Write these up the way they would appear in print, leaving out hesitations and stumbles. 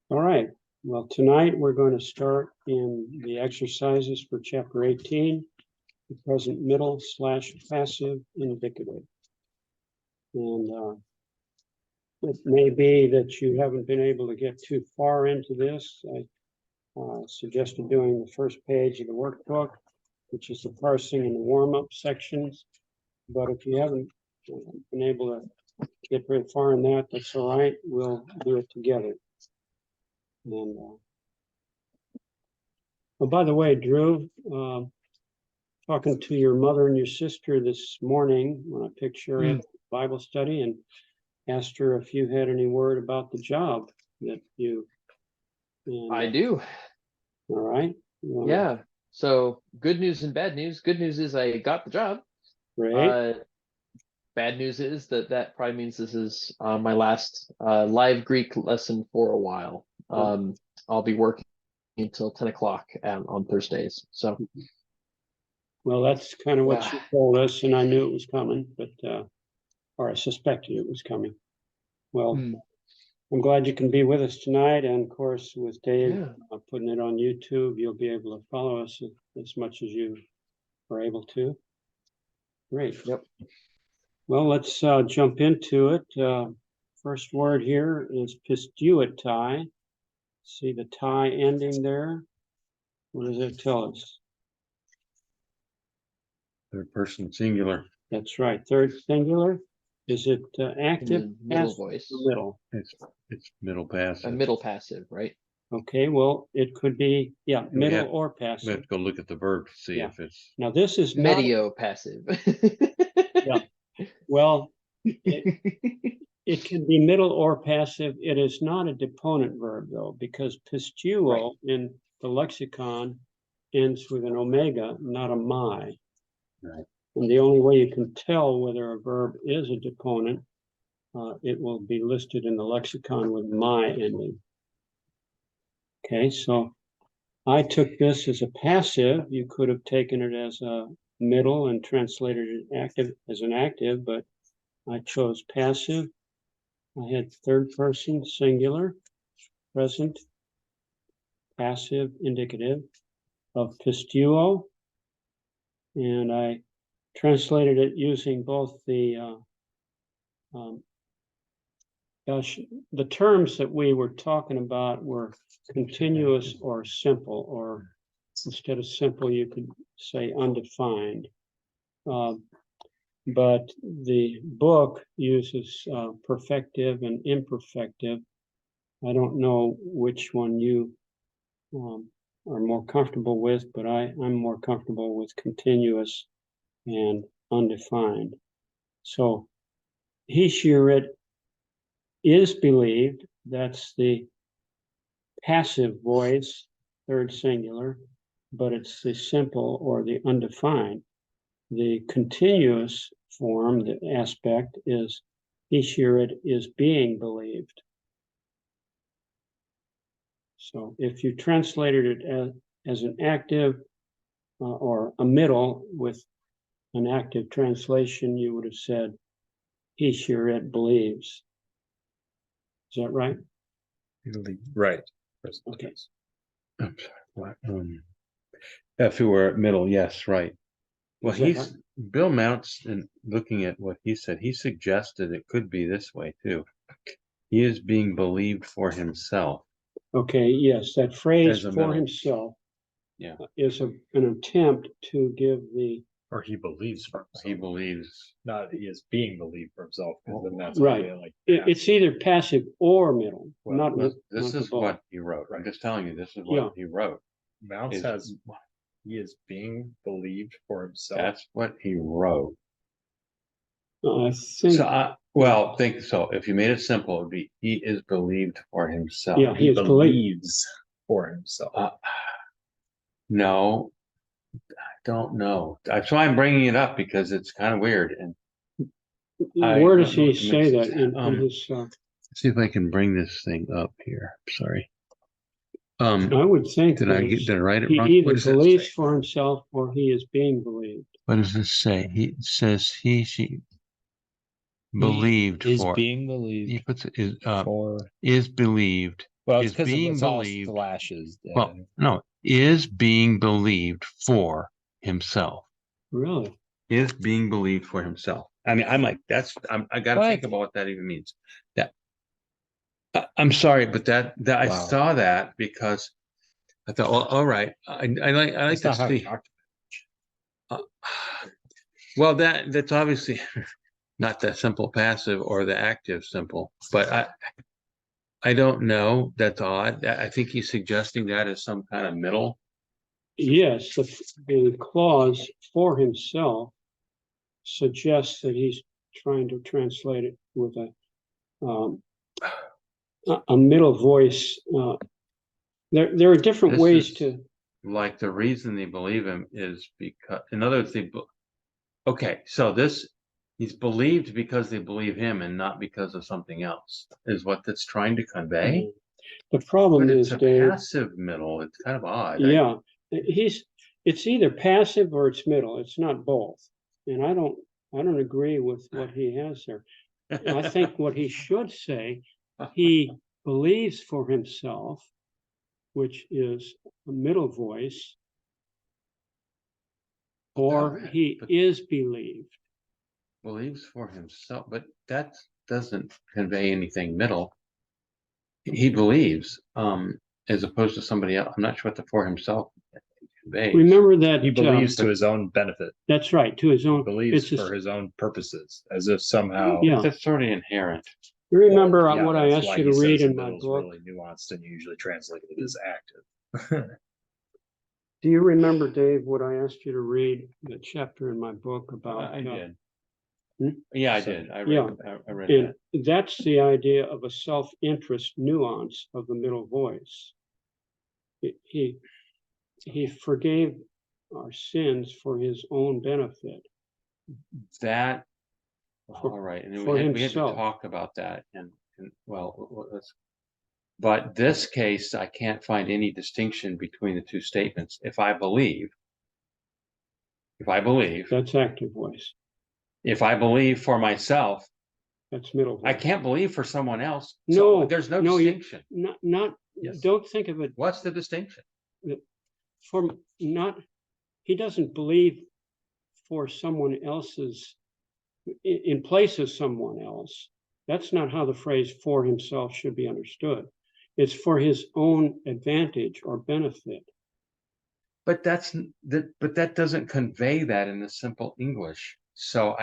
All right. Well, tonight we're going to start in the exercises for chapter 18, the present middle / passive indicative. And it may be that you haven't been able to get too far into this. I suggested doing the first page of the workbook, which is the parsing and the warm-up sections. But if you haven't been able to get very far in that, that's all right. We'll do it together. And oh, by the way, Drew, talking to your mother and your sister this morning when I picked Sherry up at Bible study and asked her if you had any word about the job that you. I do. All right. Yeah. So good news and bad news. Good news is I got the job. Great. Bad news is that probably means this is my last live Greek lesson for a while. I'll be working until 10 o'clock on Thursdays. So. Well, that's kind of what she told us, and I knew it was coming, but or I suspected it was coming. Well, I'm glad you can be with us tonight, and of course, with Dave putting it on YouTube, you'll be able to follow us as much as you are able to. Great. Yep. Well, let's jump into it. First word here is pistuitai. See the tie ending there? What does it tell us? Third person singular. That's right. Third singular. Is it active? Middle voice. Middle. It's middle passive. A middle passive, right? Okay. Well, it could be middle or passive. We have to go look at the verb to see if it's. Now this is medio passive. Yeah. Well, it can be middle or passive. It is not a deponent verb though, because pistuo in the lexicon ends with an omega, not a my. Right. And the only way you can tell whether a verb is a deponent, it will be listed in the lexicon with my ending. Okay, so I took this as a passive. You could have taken it as a middle and translated it active as an active, but I chose passive. I had third person singular, present, passive, indicative of pistuo, and I translated it using both the terms that we were talking about were continuous or simple, or instead of simple, you could say undefined. But the book uses perfective and imperfective. I don't know which one you are more comfortable with, but I'm more comfortable with continuous and undefined. So he, she, it is believed. That's the passive voice, third singular, but it's the simple or the undefined. The continuous form, the aspect is he, she, it is being believed. So if you translated it as an active or a middle with an active translation, you would have said he, she, it believes. Is that right? Right. Okay. I'm sorry. If you were middle, yes, right. Well, Bill Mounts, in looking at what he said, he suggested it could be this way too. He is being believed for himself. Okay, yes, that phrase for himself is an attempt to give the. Or he believes for himself. He believes. Not he is being believed for himself. Then that's right. Like it's either passive or middle. Well, this is what he wrote. I'm just telling you, this is what he wrote. Mounts says he is being believed for himself. That's what he wrote. I think. So, think so. If you made it simple, it would be he is believed for himself. Yeah, he believes for himself. No, I don't know. That's why I'm bringing it up, because it's kind of weird. And where does he say that in his? See if I can bring this thing up here. Sorry. I would think. Did I write it wrong? He either believes for himself or he is being believed. What does this say? He says she believed is for being believed. He puts it is believed Well, is it's because being it's all believed. slashes. Well, no, is being believed for himself. Really? Is being believed for himself. I mean, I'm like, I gotta What? think about what that even means. That I'm sorry, but that I Wow. saw that because I thought, well, all right, I like That's to not how he see. talked. Well, that's obviously not the simple passive or the active simple, but I don't know. That's odd. I think he's suggesting that as some kind of middle. Yes, the clause for himself suggests that he's trying to translate it with a middle voice. There are different This ways is to. like the reason they believe him is because, in other words, okay, so he's believed because they believe him and not because of something else, is what that's trying to convey. The problem But is, it's a Dave. passive middle. It's kind of odd. Yeah, it's either passive or it's middle. It's not both. And I don't agree with what he has there. I think what he should say, he believes for himself, which is a middle voice, or he is believed. Believes for himself, but that doesn't convey anything middle. He believes, as opposed to somebody else. I'm not sure what the for himself conveys. Remember that He believes to his own benefit. that's right, to his He own. believes It's for his own purposes, as if somehow. Yeah. That's sort of inherent. You remember Yeah, what I that's asked why you he to read says in my middle's book? really nuanced and usually translated as active. Do you remember, Dave, what I asked you to read, the chapter in my book about? I did. Hmm? Yeah, I So- did. I Yeah. read And that. that's the idea of a self-interest nuance of the middle voice. He forgave our sins for his own benefit. That, For- all right, and then for we had to himself. talk about that, and well, let's. But this case, I can't find any distinction between the two statements. If I believe, That's active voice. if I believe for myself, That's middle I voice. can't believe for someone else. No, So there's no no, distinction. Not, Yes. don't think of it What's the distinction? for not, he doesn't believe for someone else's, in place of someone else. That's not how the phrase for himself should be understood. It's for his own advantage or benefit. But that doesn't convey that in the simple English. So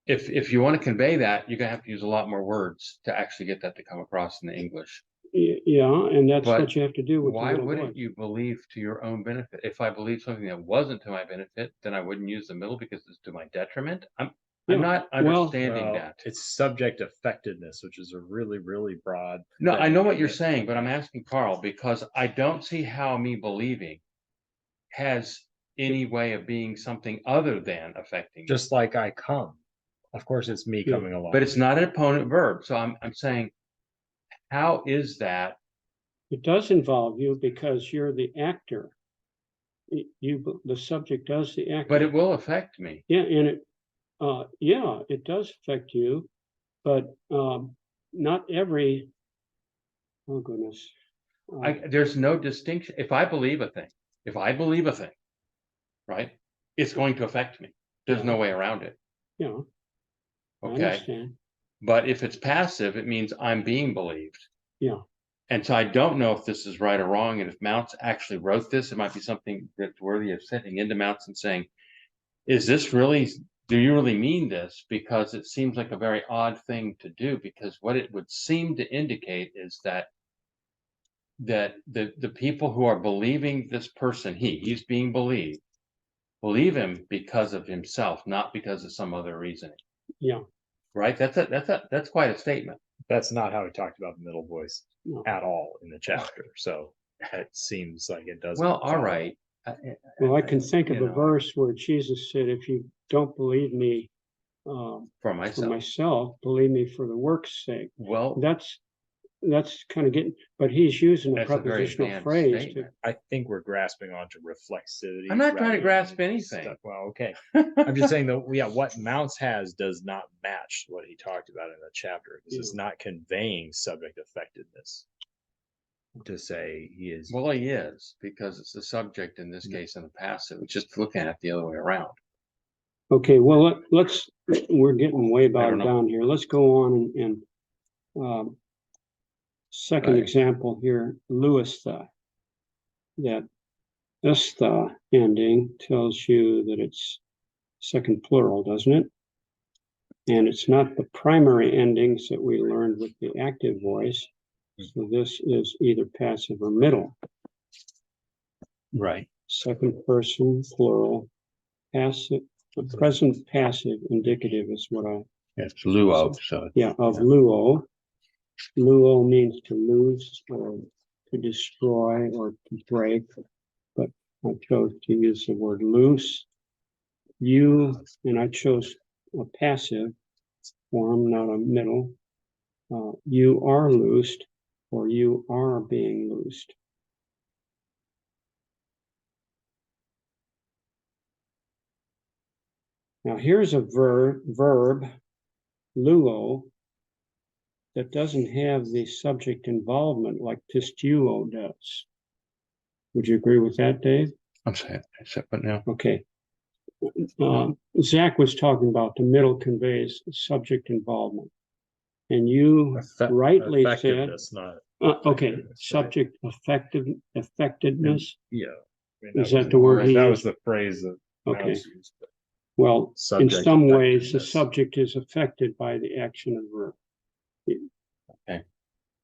if you want to convey that, you're gonna have to use a lot more words to actually get that to come across in the English. Yeah, and that's But what you have to do with the Why middle wouldn't voice. you believe to your own benefit? If I believe something that wasn't to my benefit, then I wouldn't use the middle because it's to my detriment. I'm Yeah, not well- understanding Well, that. it's subject effectiveness, which is a really, really broad. No, I thing. know what you're saying, but I'm asking Carl because I don't see how me believing has any way of being something other than affecting me. Just like I come. Of course, it's me Yeah. coming along. But it's not an opponent verb. So I'm saying, how is that? It does involve you because you're the actor. The subject does the acting. But it will affect me. Yeah, and it does affect you, but not every. Oh goodness. There's no distinction. If I believe a thing, right, it's going to affect me. There's no way around it. Yeah, I Okay. understand. But if it's passive, it means I'm being believed. Yeah. And so I don't know if this is right or wrong. And if Mounts actually wrote this, it might be something that's worthy of sitting into Mounts and saying, is this really, do you really mean this? Because it seems like a very odd thing to do, because what it would seem to indicate is that the people who are believing this person, he's being believed, believe him because of himself, not because of some other reasoning. Yeah. Right? That's quite a statement. That's not how he talked about the middle voice No. at all in the chapter. So it seems like it doesn't. Well, all follow. right. Well, I can think of You a know, verse where Jesus said, "If you don't believe me for for myself. myself, believe me for the work's sake." Well, That's kind of getting, but he's using a that's a very prepositional advanced phrase statement. I think we're grasping onto reflexivity. I'm not trying to rather grasp than anything. stuff. Well, okay. I'm just saying that, yeah, what Mounts has does not match what he talked about in the chapter. This is not conveying subject effectiveness. to say he is. Well, he is, because it's the subject in this case in the passive. It's just looking at it the other way around. Okay, well, let's, we're getting way bogged know. down here. Let's go on and, second Right. example here, Lewishtha. That istha ending tells you that it's second plural, doesn't it? And it's not the primary endings that we learned with the active voice. So this is either passive or middle. Right. Second person, plural, passive, the present passive indicative is what I, It's luo, so. yeah, of luo. Luo means to lose or to destroy or to break, but I chose to use the word loose. You, and I chose a passive form, not a middle. You are loosed, or you are being loosed. Now here's a verb, luo, that doesn't have the subject involvement like pistuo does. Would you agree with that, Dave? I'm saying, but now. Okay. Zach was talking about the middle conveys subject involvement. And you rightly said, Effectiveness, not. okay, effectiveness, right? subject effectiveness. Yeah. Is that the word he That used? was the phrase that. Okay. Mouse used, but Well, in subject some ways, the effectiveness. subject is affected by the action of the verb. Okay.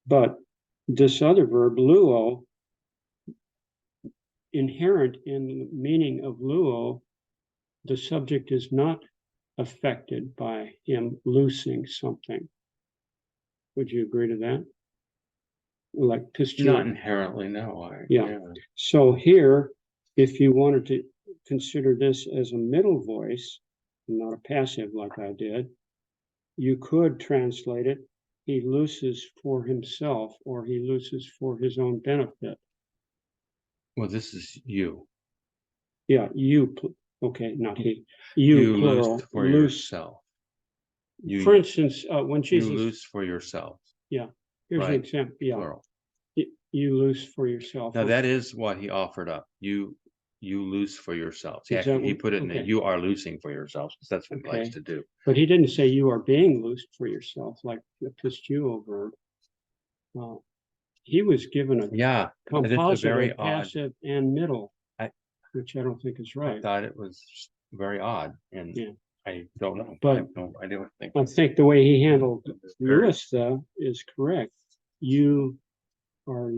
But this other verb, luo, inherent in the meaning of luo, the subject is not affected by him loosing something. Would you agree to that? Like Not pistuo. inherently, no. Yeah. So here, if you wanted to consider this as a middle voice, not a passive like I did, you could translate it, he looses for himself, or he looses for his own benefit. Well, this is you. Yeah, you, okay, not he. You, plural, loose for loose. yourself. For instance, when You Jesus, loose for yourself, yeah, here's an right, example, yeah, plural. you loose for yourself. Now that is what he offered up. You loose for yourselves. Is that Actually, he what- put it in okay. there. You are loosing for yourselves, because that's what he likes Okay. to do. But he didn't say you are being loosed for yourself, like the pistuo verb. He was given a Yeah, and it's a composite very of odd. passive and middle, I- which I don't think is I right. thought it was very odd, and Yeah. I don't know. I But- have no idea what to think. I think the way he handled Very- Lewis, though, is correct. You are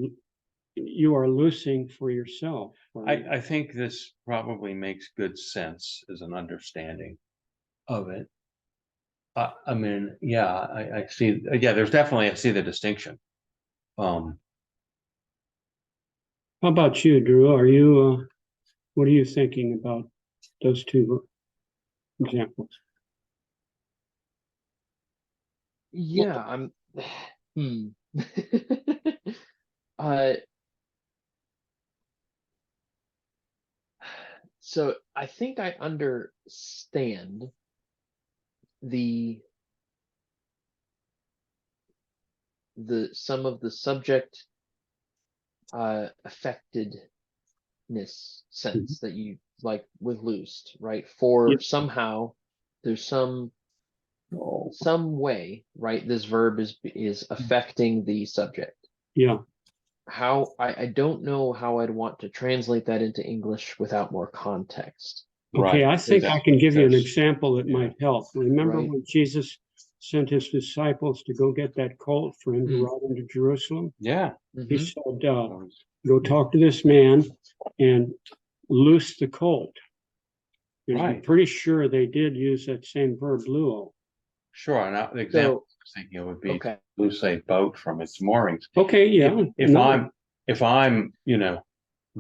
loosing for yourself. or- I think this probably makes good sense as an understanding of it. I mean, yeah, I see, yeah, there's definitely, I see the distinction. How about you, Drew? Are you, what are you thinking about those two examples? Yeah, I'm uh so I think I understand the some of the subject affectedness sense that you like with loosed, right? For Yep. somehow there's some way, right? This verb is affecting the subject. Yeah, How I don't know how I'd want to translate that into English without more context. okay, Right, I think I can give you an because- example that yeah. might help. Remember Right. when Jesus sent his disciples to go get that colt for him to ride into Jerusalem? Yeah. He Mhm. said, go talk to this man and loose the colt. And I'm Right. pretty sure they did use that same verb, luo. Sure, now the example I was thinking it would be Okay. loose a boat from its moorings. Okay, yeah. If no, if I'm,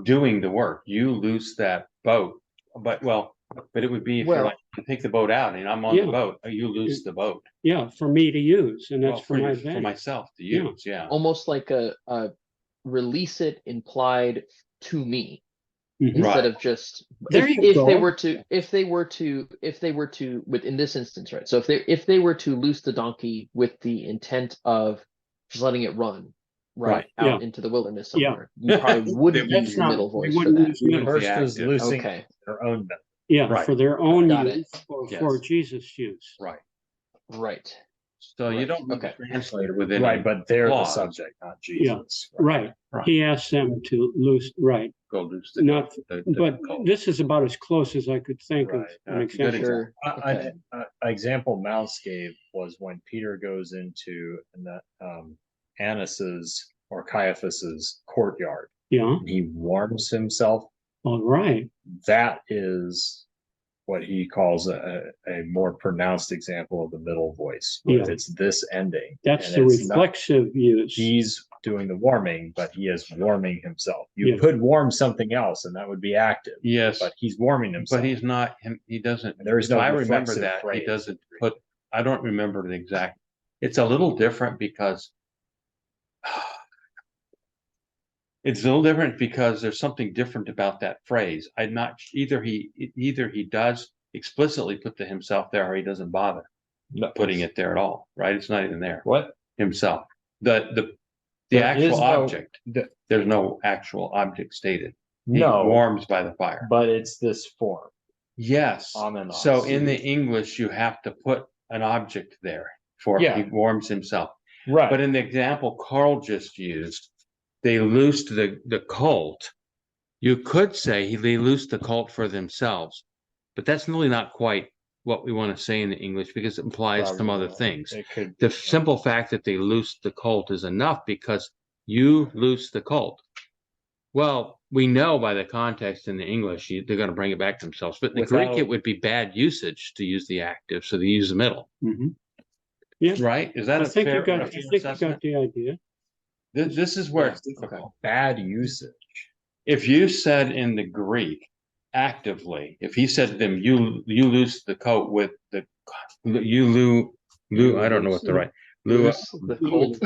doing the work, you loose that boat, but it would be if you're Well- like, take the boat out and I'm on the Yeah. boat, you loose the boat. yeah, for me to use, and that's Well, for my for advantage. myself to Yeah. use, yeah. Almost like a release it implied to me Mhm. instead Right. of just There you if they go. were to with in this instance, right? So if they were to loose the donkey with the intent of just letting it run, right, Yeah. out into the wilderness Yeah. somewhere. You probably wouldn't That's use the not- middle we voice for wouldn't that. use middle. Use the First is active. loosing Okay, their own method. Yeah, Right. for their own Got it. use or Yes. for Jesus' use. Right. right, So you Right, don't need okay. a translator within. Right, but they're the clause. subject, not Jesus. Right. Right. He asked them to loose, right, Go loose the. not, the but cult. this is about as close as I could think of Right. an That's a good example. sure, okay, An example Mouse gave was when Peter goes into Annas's or Caiaphas's courtyard. Yeah, And he warms himself. all right. That is what he calls a more pronounced example of the middle voice. Yeah. It's this ending. That's and the it's not- reflexive use. He's doing the warming, but he is warming himself. You Yeah. could warm something else, and that would be active. Yes, But he's warming himself. but he's not, he doesn't, There is if no I remember reflexive that, he phrase. doesn't put, I don't remember the exact, it's a little different because it's a little different because there's something different about that phrase. I'm not, either he does explicitly put the himself there or he doesn't bother No. putting it there at all, right? It's not even there, What? himself. The There actual is no- object, the- there's no actual object stated. He No, warms by the fire. but it's this form. Yes. On and off. So in the English, you have to put an object there for Yeah. he warms himself. Right. But in the example Carl just used, they loosed the colt. You could say they loosed the colt for themselves, but that's really not quite what we want to say in the English because it implies some other things. It could. The simple fact that they loosed the colt is enough because you loosed the colt. Well, we know by the context in the English, they're going to bring it back to themselves. But in the Greek, Without- it would be bad usage to use the active, so they use the middle, Mhm. right? Is that I a think fair you got, I fair think you assessment? got the idea. This is where Yeah, it's difficult. Bad usage. If you said in the Greek actively, if he said to them, you loose the coat with the I don't know what the right Loose the colt.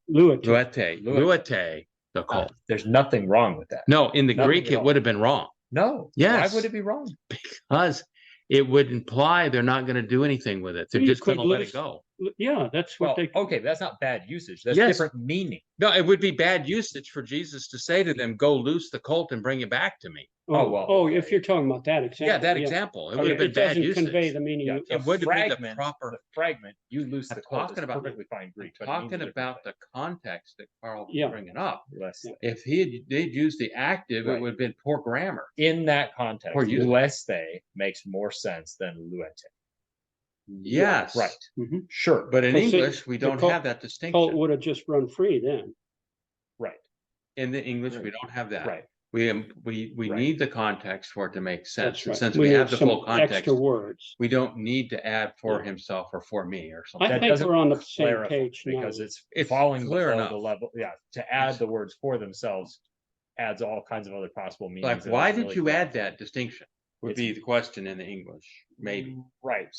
Luate. the colt. There's nothing wrong with that. No, in the Nothing Greek, at it all. would have been wrong. No. Yes. Why would it be wrong? Because it would imply they're not going to do anything with it. They're You just going to could let lose- it go. Yeah, that's what they. okay, that's not bad usage. That's Yes. different meaning. No, it would be bad usage for Jesus to say to them, go loose the colt and bring it back to me. Oh, well, Oh, okay. if you're talking about that example. Yeah, that example. It would have It been bad doesn't convey usage. the meaning. Yeah, you- It would have been the fragment, proper. the fragment, you lose I'm the colt. talking It's about- perfectly fine Greek. but it Talking means a different about thing. the context that Carl was Yeah. bringing up. Less Yeah. If they'd used the active, it Right. would have been poor grammar. in that context, Or you- leste makes more sense than luete. Yes. Right. Mhm. Sure. But in Well, see, English, we the don't colt- have that Colt distinction. would have just run free then. Right. In the English, we Right. don't have that. Right. We Right. need the context for it to make sense. That's And right. since We we need have the some full context, extra words. we don't need to add for Yeah. himself or for me or I something. That think doesn't we're on the same Clarify, page now. because it's It's falling clear below enough. the level. Yeah. To add the words for themselves adds all kinds of other possible meanings. Like, that why doesn't did really you add clarify. that distinction? Would It's- be the question in the English, maybe. Right.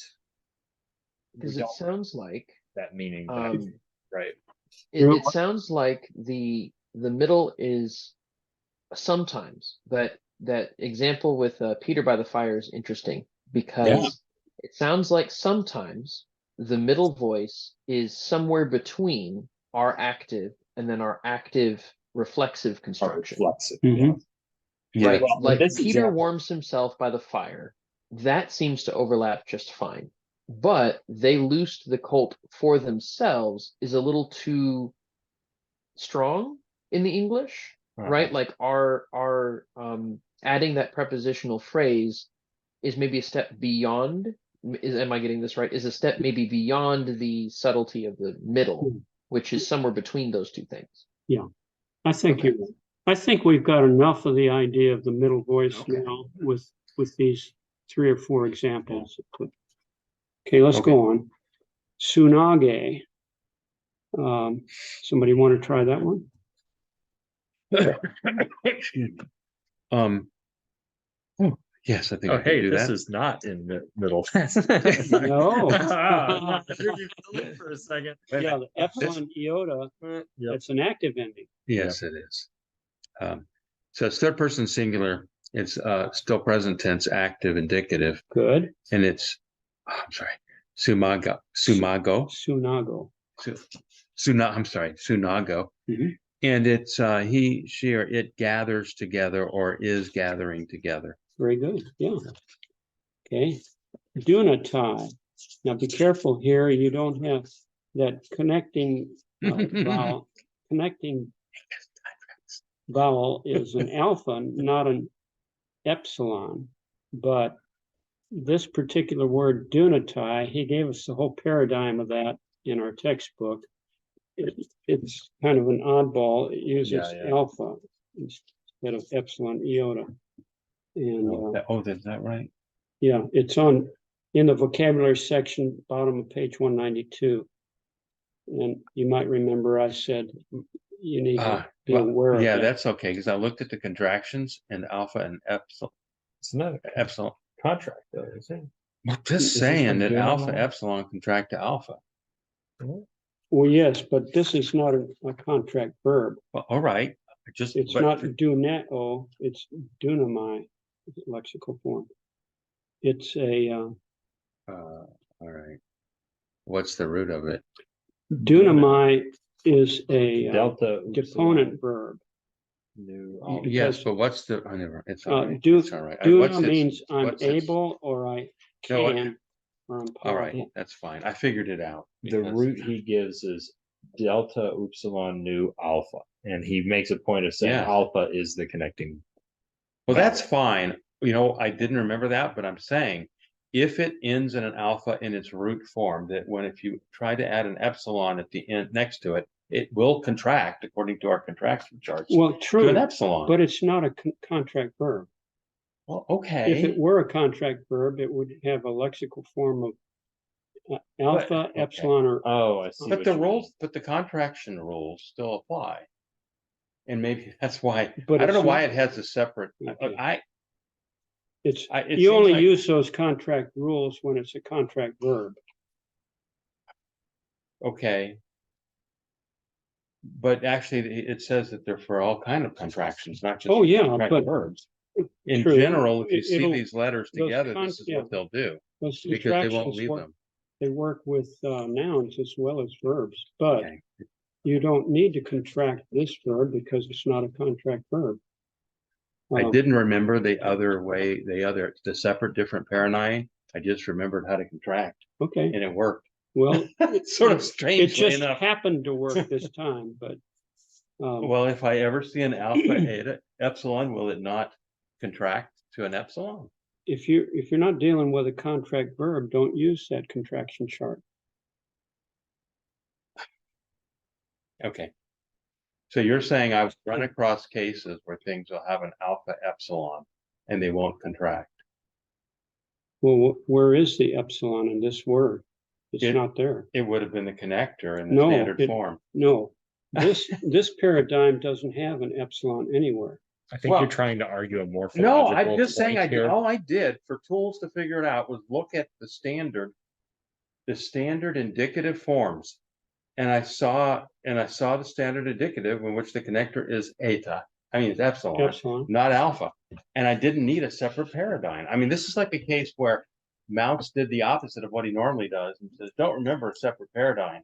Because We it don't sounds like that meaning. Right. it sounds like the middle is sometimes that example with Peter by the fire is interesting because it sounds like sometimes the middle voice is somewhere between our active and then our active reflexive construction. Reflexive. Mhm. Yeah. Right? Well, Like this Peter example- warms himself by the fire. That seems to overlap just fine. But they loosed the colt for themselves is a little too strong in the English, right? Like our adding that prepositional phrase is maybe a step beyond. Am I getting this right? Is a step maybe beyond the subtlety of the middle, which is somewhere between those two things. I think Okay. I think we've got enough of the idea of the middle voice Okay. now with these 3 or 4 examples. Okay, let's go on. Tsunage. Somebody want to try that one? Excuse me. Yes, I think I Oh, can hey, do this that. is not in the middle. No. For a second. Yeah, the epsilon iota, Yep. that's an active ending. Yes, it is. So it's third person singular. It's still present tense, active, indicative, Good. and it's I'm sorry, sumago, Tsunago. I'm sorry, sunago. Mhm. And it's he, she, or it gathers together or is gathering together. Very good, yeah. Okay, dunatai. Now be careful here, you don't have that connecting vowel. Connecting vowel is an alpha, not an epsilon. But this particular word dunatai, he gave us the whole paradigm of that in our textbook. It's kind of an oddball. It uses alpha instead of epsilon iota. And is that right? yeah, it's in the vocabulary section, bottom of page 192. And you might remember I said you need to be aware of that. That's okay, because I looked at the contractions and alpha and epsilon. It's not a Epsilon. contract though, is it? Well, just Is this saying from that June alpha on? epsilon contract to alpha. Well, yes, but this is not a contract verb. Well, all right. It's not duneo, it's dunamai lexical form. It's a all right. What's the root of it? dunamai is a Delta deponent verb. new Yes, because, but what's the? I never. It's all right. Do, It's all right. duna means I'm what's its- able or I No, can or I'm All right, powerful. that's fine. I figured it out. the because- root he gives is delta upsilon nu alpha, and he makes a point of saying Yeah. alpha is the connecting. Well, that's fine. You know, I didn't remember that, but I'm saying if it ends in an alpha in its root form, that if you try to add an epsilon at the end next to it, it will contract according to our contraction charts Well, to true, an epsilon. but it's not a contract verb. Well, okay. If it were a contract verb, it would have a lexical form of alpha, okay. epsilon, or Oh, I see. But what the you rules, but the contraction rules still apply. And maybe that's why, But I don't know it's why not- it has a separate, Okay. it you seems only like- use those contract rules when it's a contract verb. okay. But actually, it says that they're for all kind of contractions, not just Oh, for yeah, contract but- verbs. In True. general, if you see It'll- these letters those together, this is yeah. what they'll do, Those because they won't contractions leave work, them. they work with nouns as well as verbs, but Okay. you don't need to contract this verb because it's not a contract verb. I didn't remember the other way, the separate different paradigm. I just remembered how to contract, Okay, and it worked. well, It's sort of it strangely just enough. happened to work this time, but Well, if I ever see an alpha eta epsilon, will it not contract to an epsilon? if you're not dealing with a contract verb, don't use that contraction chart. Okay. So you're saying I've run across cases where things will have an alpha epsilon and they won't contract. Well, where is the epsilon in this word? It's It- not there. It would have been the connector in the No, standard it- form. No, this paradigm doesn't have an epsilon anywhere. I think Well, you're trying to argue a more. No, I'm just saying all I did for tools to figure it out was look at the standard indicative forms. And I saw the standard indicative in which the connector is eta. I mean, it's epsilon, not alpha. And I didn't need a separate paradigm. I mean, this is like a case where Mounts did the opposite of what he normally does and says, don't remember a separate paradigm.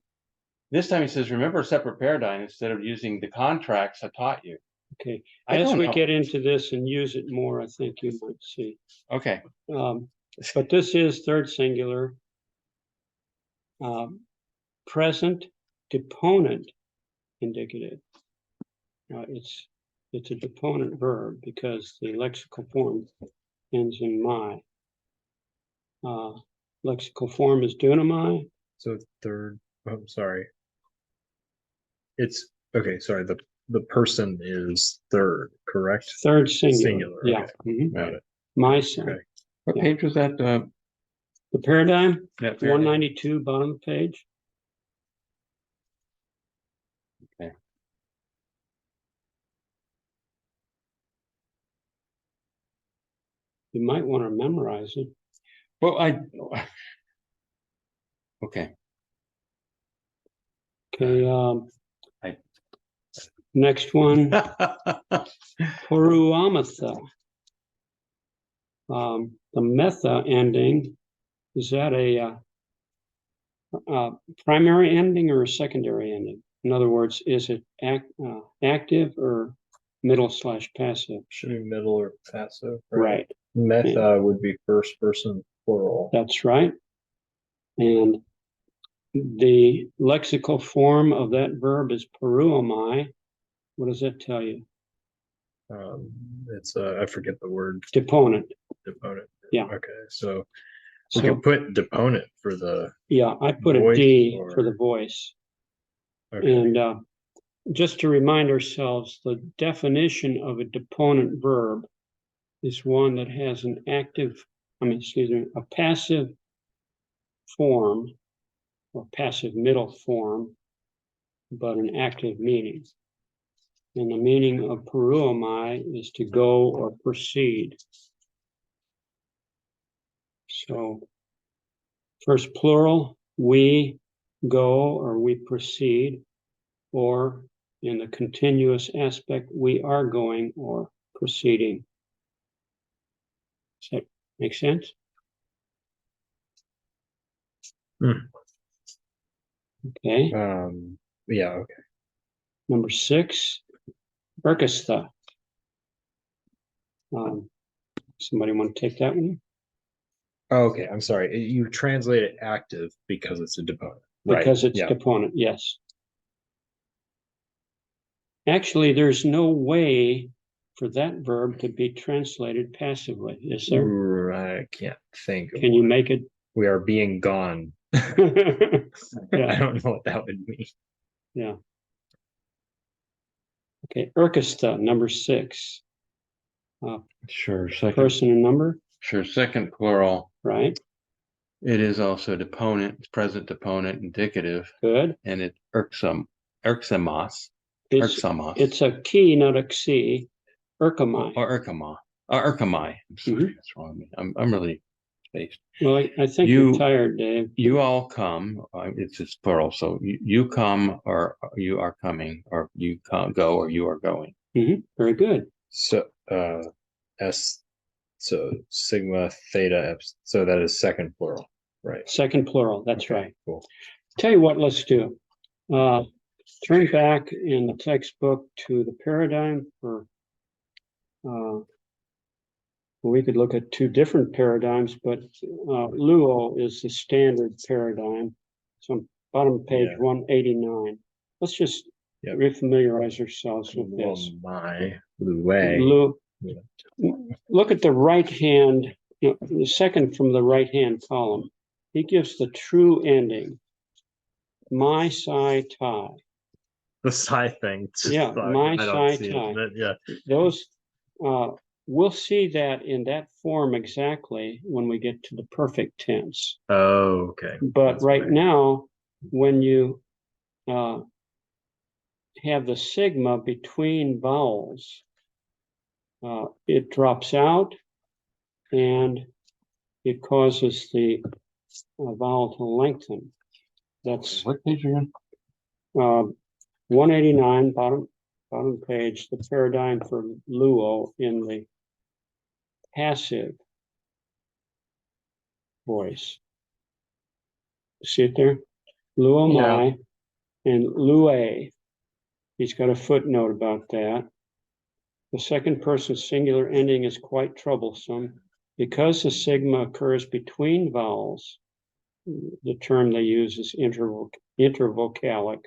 This time he says, remember a separate paradigm instead of using the contracts I taught you. Okay, I as don't we know. get into this and use it more, I think you might see. Okay. But this is third singular. Present deponent indicative. It's a deponent verb because the lexical form ends in my. Lexical form is dunamai. So third, I'm sorry. It's okay. Sorry. The person is third, correct? Third singular. Singular, Yeah. okay. Mhm. Got it. My son. Okay. What Yeah. page was that? The paradigm, That 192, bottom of the page. Okay. You might want to memorize it. Well, okay. Okay. I- Next one, Poruamatha. The metha ending, is that a primary ending or a secondary ending? In other words, is it active or middle/passive? Should be middle or passive, Right, Meta would be first person plural. that's right. And the lexical form of that verb is peruomai. What does that tell you? It's I forget the word. Deponent. Deponent. Yeah. Okay, so we So, can put deponent for the. yeah, I put a voice D for the or- voice. Okay. And just to remind ourselves, the definition of a deponent verb is one that has an a passive form or passive middle form, but an active meaning. And the meaning of peruomai is to go or proceed. So first plural, we go or we proceed, or in the continuous aspect, we are going or proceeding. Does that make sense? Okay, Yeah, okay. number 6, Erkastha. Somebody want to take that one? Okay, I'm sorry. You translate it active because it's a deponent. Because it's yeah. deponent, yes. Actually, there's no way for that verb to be translated passively, is there? I can't think. Can you make it? We are being gone. Yeah, I don't know what that would mean. yeah. Okay, Erkastha, number 6. Sure, second, Person and number, sure, second plural. right? It is also deponent, it's present deponent, indicative, Good. and it irksamos, It's irksamos, a key, not a xi. Erkamai. or irkamai. I'm sorry, Mhm. that's wrong. I'm really spaced. Well, I think you're tired, Dave. You all come, it's just plural, so you come, or you are coming, or you go, or you are going. Very good. So so sigma theta so that is second plural, right? Second plural, that's Okay, right. Cool. Tell you what, let's do. Turn back in the textbook to the paradigm for, we could look at 2 different paradigms, but Luo is the standard paradigm. So on bottom page Yeah. 189. Let's just Yep. refamiliarize ourselves with this. Lue. Look at the right hand, the second from the right hand column. He gives the true ending. My psi tai. The psi thing. Yeah, my I don't psi see tai. it, but yeah. Those, we'll see that in that form exactly when we get to the perfect tense. Oh, okay. But That's right right. now, when you have the sigma between vowels, it drops out and it causes the vowel to lengthen. That's What page are you on? 189, bottom page, the paradigm for Luo in the passive voice. See it there? Luo mai and Lue. He's got a footnote about that. The second person singular ending is quite troublesome because the sigma occurs between vowels. The term they use is intervocalic.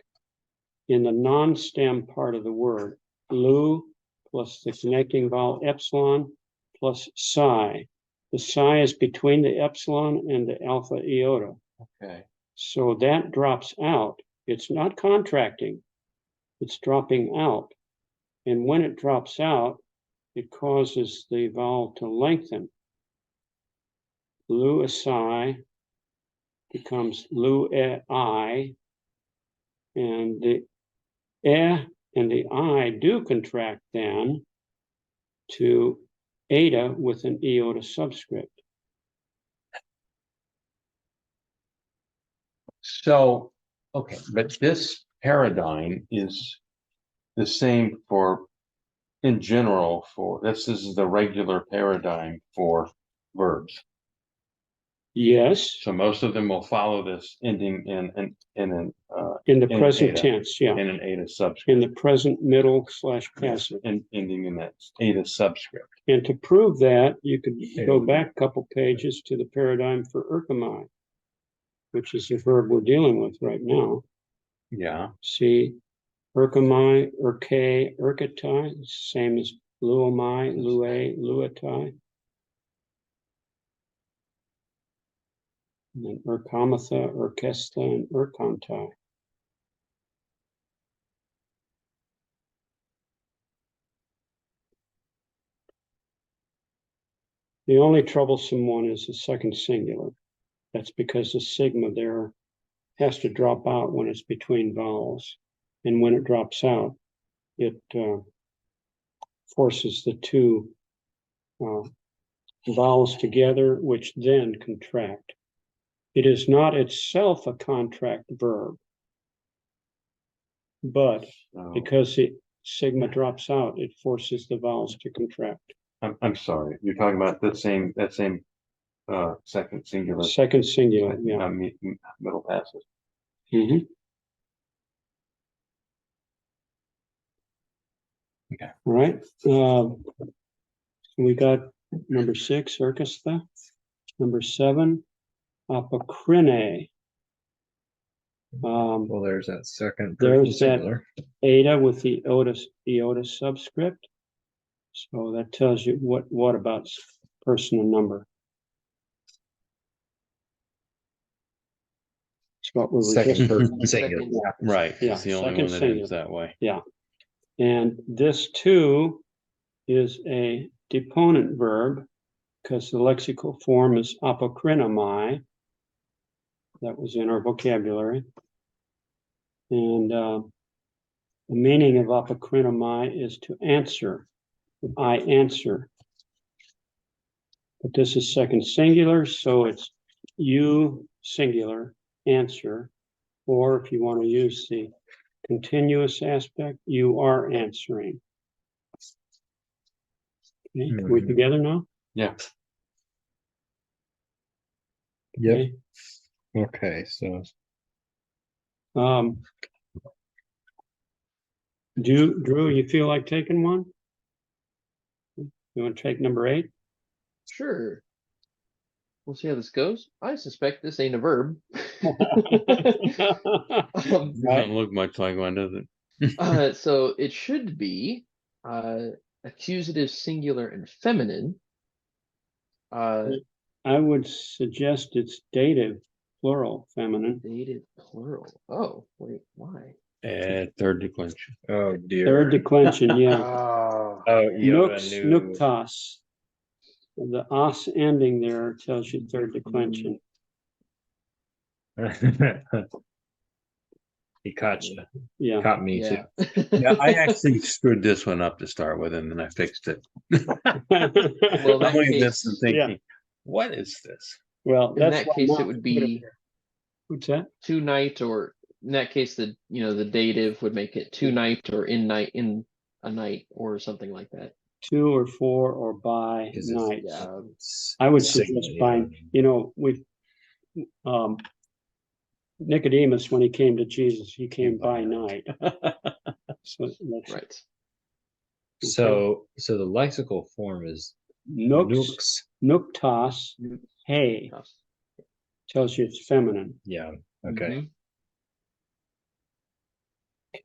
In the non-stem part of the word, lu plus the connecting vowel epsilon plus psi. The psi is between the epsilon and the alpha iota. Okay. So that drops out. It's not contracting, it's dropping out. And when it drops out, it causes the vowel to lengthen. Lu psi becomes lu I, and the and the I do contract then to eta with an iota subscript. So, okay, but this paradigm is the same for, in general, for this is the regular paradigm for verbs. Yes, So most of them will follow this ending in an in the in present eta. tense, yeah, in an eta subscript. in the present middle / passive. And ending in that eta subscript. And to prove that, you could go back a couple pages to the paradigm for erkamai, which is the verb we're dealing with right now. Yeah. See, erkamai, erke, erkatai, same as luomai, lue, luatai. And then erkamatha, erkesta, and erkantai. The only troublesome one is the second singular. That's because the sigma there has to drop out when it's between vowels. And when it drops out, it forces the two vowels together, which then contract. It is not itself a contract verb, but because the sigma drops out, it forces the vowels to contract. I'm sorry. You're talking about that same second singular. Second singular, yeah. Middle passive. Mm-hmm. Okay. All right. We got number 6, erkastha. Number 7, apokrine. Well, there's that second There's person singular. Eta with the iota subscript. So that tells you what about person and number. It's what we were Second just person singular. Right. Yeah, It's the only second one that singular. ends that way. And this too is a deponent verb because the lexical form is apokrinomai. That was in our vocabulary. And the meaning of apokrinomai is to answer. I answer. But this is second singular, so it's you singular answer. Or if you want to use the continuous aspect, you are answering. Okay, we together now? Yeah. Yep. Okay. Okay, so Drew, you feel like taking one? You want to take number 8? Sure. We'll see how this goes. I suspect this ain't a verb. Doesn't look much like one, does it? So it should be accusative singular and feminine. I would suggest it's dative, plural, feminine. Dative plural. Oh, wait, why? Third declension. oh dear. Third declension, yeah. Oh, Nux, nuktas. The os ending there tells you third declension. He caught you. Yeah. Caught me Yeah. Yeah, I actually screwed this one up to start with, and then I fixed it. Well, I'm only case- this and thinking, yeah. what is this? Well, In that's that why case, not it would to put be there. What's that? to night, or in that case, the dative would make it to night or in a night or something like that. 2 or 4 or by 'Cause it's- night. Yeah. I would Signal, suggest yeah. by, we Nicodemus, when he came to Jesus, he came by night. So that's Right. So the lexical form is nux, nuktas, hey, tells you it's feminine. Yeah. Okay.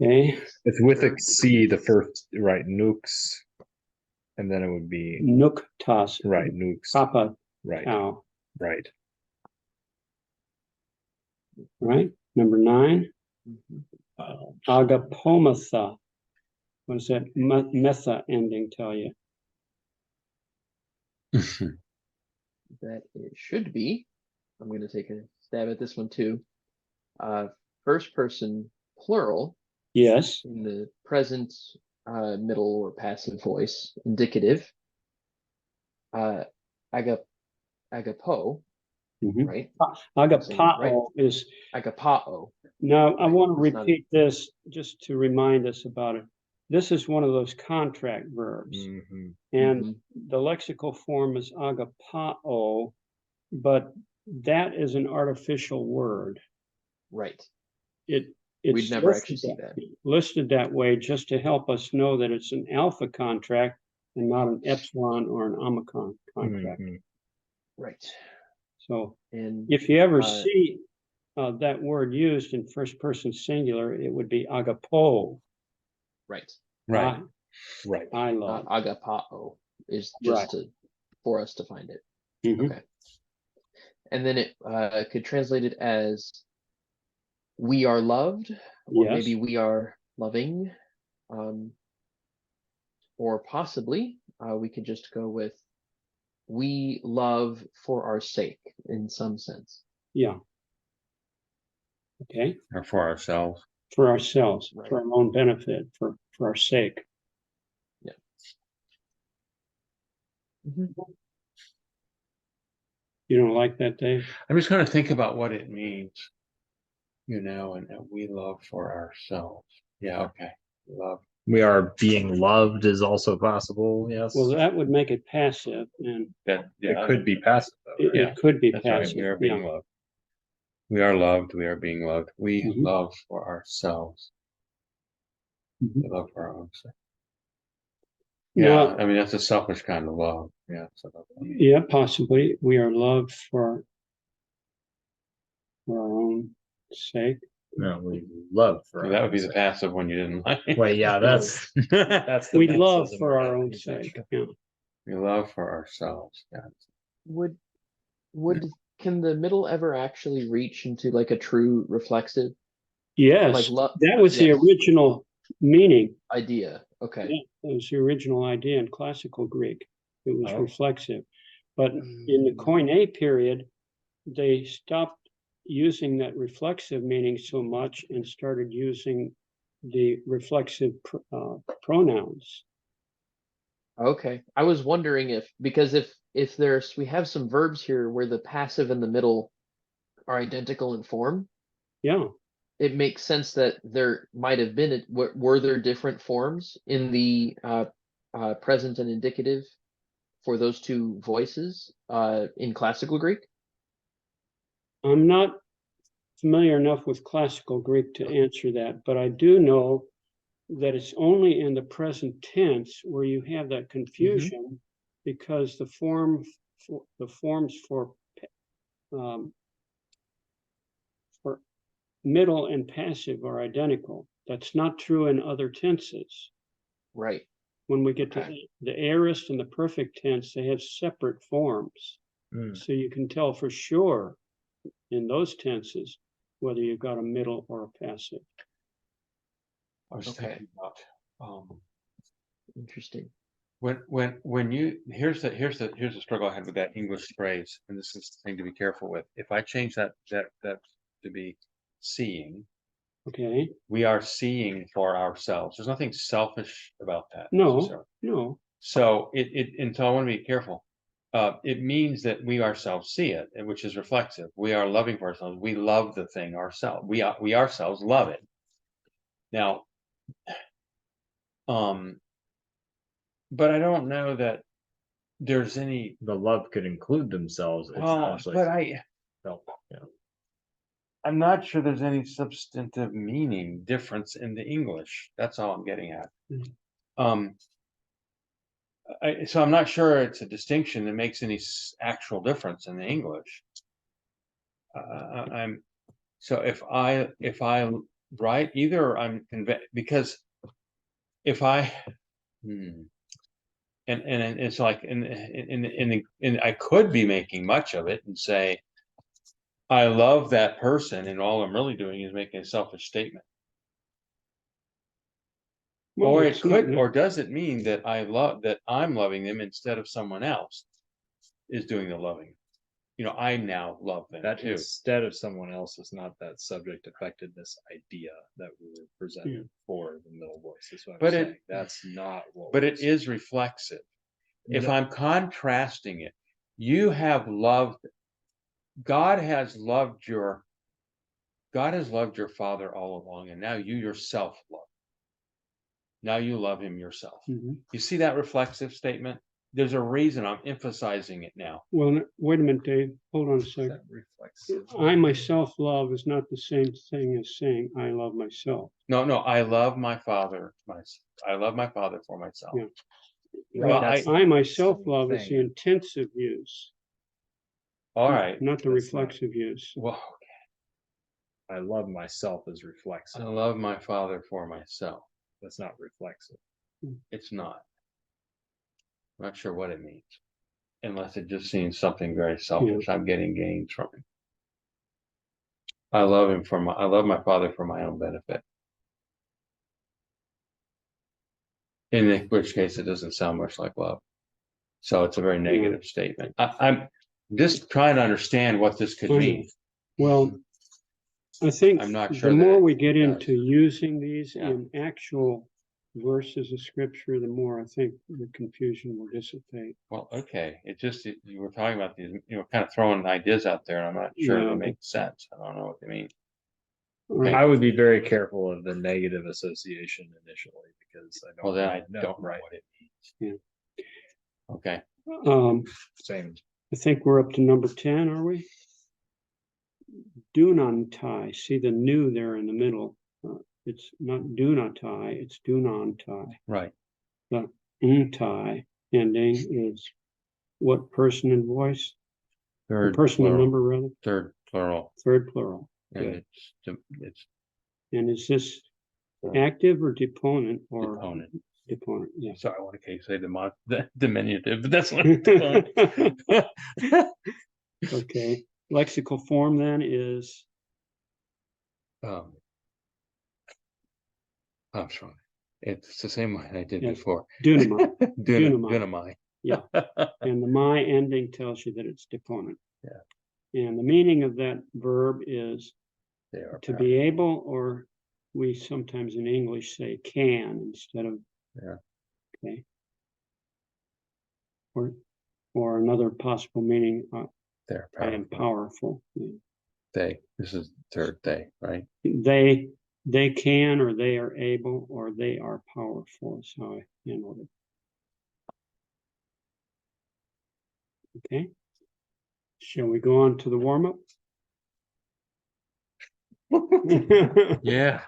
Okay, It's with a C, the first, right? Nukes. And then it would be nuktas, right. Nukes. papa Right. cow, Right. right? Number 9, agapomatha. What does that metha ending tell you? That it should be. I'm going to take a stab at this one too. First person plural Yes. in the present, middle, or passive voice, indicative. Agapo, Mhm. right? Agapao is. Agapao. Now, I Right, want to it's not- repeat this just to remind us about it. This is one of those contract verbs, Mhm. and the lexical form is agapao, but that is an artificial word. Right. We'd never actually see that. Listed that way just to help us know that it's an alpha contract and not an epsilon or an omicron contract. Right. So And if you ever see that word used in first person singular, it would be agapo. right. Right. Right. I love. Agapao is just for us to find it. Mhm. Okay. And then it could translate it as we are loved, or Yes. maybe we are loving, or possibly we could just go with we love for our sake in some sense. Yeah. Okay. Or for ourselves. For ourselves, Right. for our own benefit, for our sake. Yeah. You don't like that, Dave? I'm just going to think about what it means, and that we love for ourselves. Yeah, okay. Love. We are being loved is also possible. Yes. Well, that would make it passive, and That, It could be passive though. it, Right? it could be That's right. passive. We are being loved. We are loved. We are being loved. We Mhm. love for ourselves. Mhm. We love for our own sake. Now, Yeah, I mean, that's a selfish kind of love. Yeah. yeah, possibly we are loved for our own sake. No, we love for That our would be own the sake. passive one you didn't like. Well, yeah, that's the We myth love as a for our moral own usage. sake. Yeah. We love for ourselves. Yeah. Would can the middle ever actually reach into like a true reflexive? Yes, Like love. that was the Yes. original meaning. Idea. Okay. Yeah, that was the original idea in classical Greek. It was Oh. reflexive. But in the Koine period, they stopped using that reflexive meaning so much and started using the reflexive pronouns. Okay. I was wondering because if we have some verbs here where the passive and the middle are identical in form, Yeah, it makes sense that there might have been were there different forms in the present and indicative for those two voices in classical Greek? I'm not familiar enough with classical Greek to answer that, but I do know that it's only in the present tense where you have that confusion because the forms for middle and passive are identical. That's not true in other tenses. Right. When we get to the aorist and the perfect tense, they have separate forms. So you can tell for sure in those tenses whether you've got a middle or a passive. I was thinking about Interesting. when you here's the struggle I had with that English phrase, and this is the thing to be careful with. If I change that to be seeing, Okay. we are seeing for ourselves. There's nothing selfish about that. No, no. So and so I want to be careful. It means that we ourselves see it, which is reflexive. We are loving for ourselves. We love the thing ourselves. We ourselves love it. Now, but I don't know that there's any. The love could include themselves. I'm not sure there's any substantive meaning difference in the English. That's all I'm getting at. So I'm not sure it's a distinction that makes any actual difference in the English. If I write either, I'm convinced because if I and it's like I could be making much of it and say I love that person, and all I'm really doing is making a selfish statement. Well, Or it could, or does it mean that I'm loving them instead of someone else is doing the loving? I now love them That too. instead of someone else is not that subject effectiveness idea that we were presented for the middle voice. That's what I'm saying. That's not what. But it is reflexive. If I'm contrasting it, you have loved. God has loved your father all along, and now you yourself love. Now you love him yourself. You see that reflexive statement? there's a reason I'm emphasizing it now. Well, wait a minute, Dave, hold on a second. That reflects. I myself love is not the same thing as saying I love myself. No, I love my father. I love my father for myself. Yeah. Well, Right, I myself love is thing. the intensive use, all right. not the That's not- reflexive use. Well, I love myself as reflexive. I love my father for myself. That's not reflexive. It's not. I'm not sure what it means. Unless it just seems something very selfish. I'm getting gains from it. I love my father for my own benefit. In which case it doesn't sound much like love. So it's a very negative statement. I'm just trying to understand what this could mean. Well, I think I'm not sure the that more it we get does. into using these Yeah. in actual verses of scripture, the more I think the confusion will dissipate. Well, okay. You were talking about these, kind of throwing ideas out there, and I'm not sure Yeah. they make sense. I don't know what they mean. All right. I would be very careful of the negative association initially because I don't. Well, then I really know, don't know right? what it means. Okay. Same. I think we're up to number 10, are we? Do not tie. See the new there in the middle. It's not do not tie, it's do not tie. Right. The tie ending is what person and voice? Third Person and plural. number rather? Third plural. Third plural. And Good. it's And is this Yeah. active or deponent or? deponent. Deponent, yes. Sorry, I want to say the diminutive, but that's not deponent. Okay, lexical form then is, I'm sorry. It's the same one I did Yeah. before. dunamai, Dunamai. Dunamai. Yeah. And the my ending tells you that it's deponent. Yeah. And the meaning of that verb is They are to be able, or we sometimes in English say can instead of. Yeah. Okay. Or another possible meaning, they're I am powerful. powerful. Yeah. This is third they, right? They can, or they are able, or they are powerful is how I handled it. Okay. Shall we go on to the warm-up? Yeah.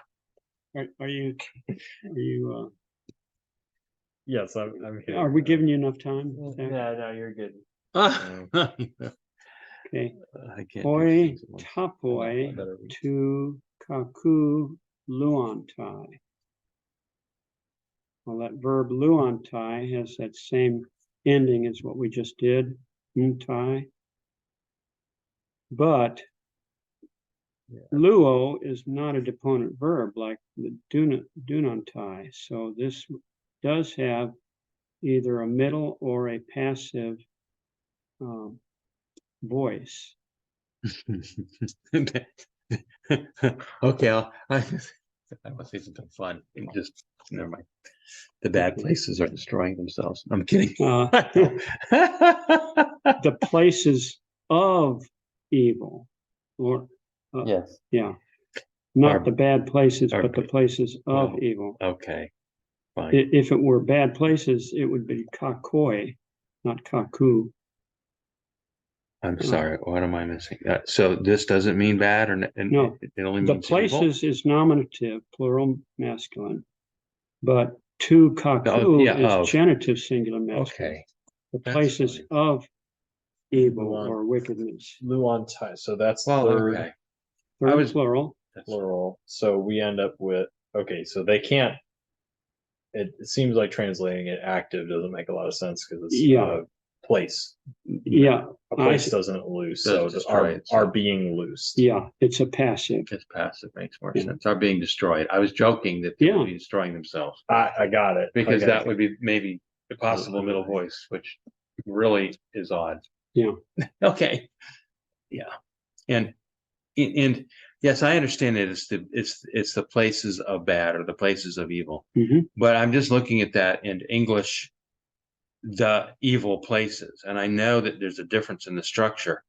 Are you, Yes, I'm here. are we giving you enough time? Zach? No, you're good. Okay. I can't do Hoi things at once. tapoi I better read. to kaku luantai. Well, that verb luantai has that same ending as what we just did, untai. But luo is not a deponent verb like the dunantai. So this does have either a middle or a passive voice. Okay, I want to say something fun. Just never mind. The bad places are destroying themselves. I'm kidding. The places of evil, or Yes. yeah, not Are- the bad places, are but the b- places of oh. evil. Okay. Fine. If it were bad places, it would be kakoi, not kaku. I'm sorry. What am I missing? So this doesn't mean bad, No. it only The means evil? places is nominative, plural masculine, but to kaku yeah, is of. genitive singular masculine. Okay. The That's places fine. of evil Luan. or wickedness. Luantai. So that's Well, third okay. Third plural. plural. So we end up with, okay, so they can't, it seems like translating it active doesn't make a lot of sense because it's Yeah. a place. Yeah, A place doesn't loose, so Doesn't destroy are itself. being loosed. yeah, it's a passive. It's passive, makes more Yeah. sense. Are being destroyed. I was joking that they Yeah. would be destroying themselves I got it. because I got that it. would be maybe the possible middle voice, which really is odd. Yeah. Okay. Yeah. And yes, I understand it. It's the places of bad or the places of evil. Mhm. But I'm just looking at that in English, the evil places. And I know that there's a difference in the structure.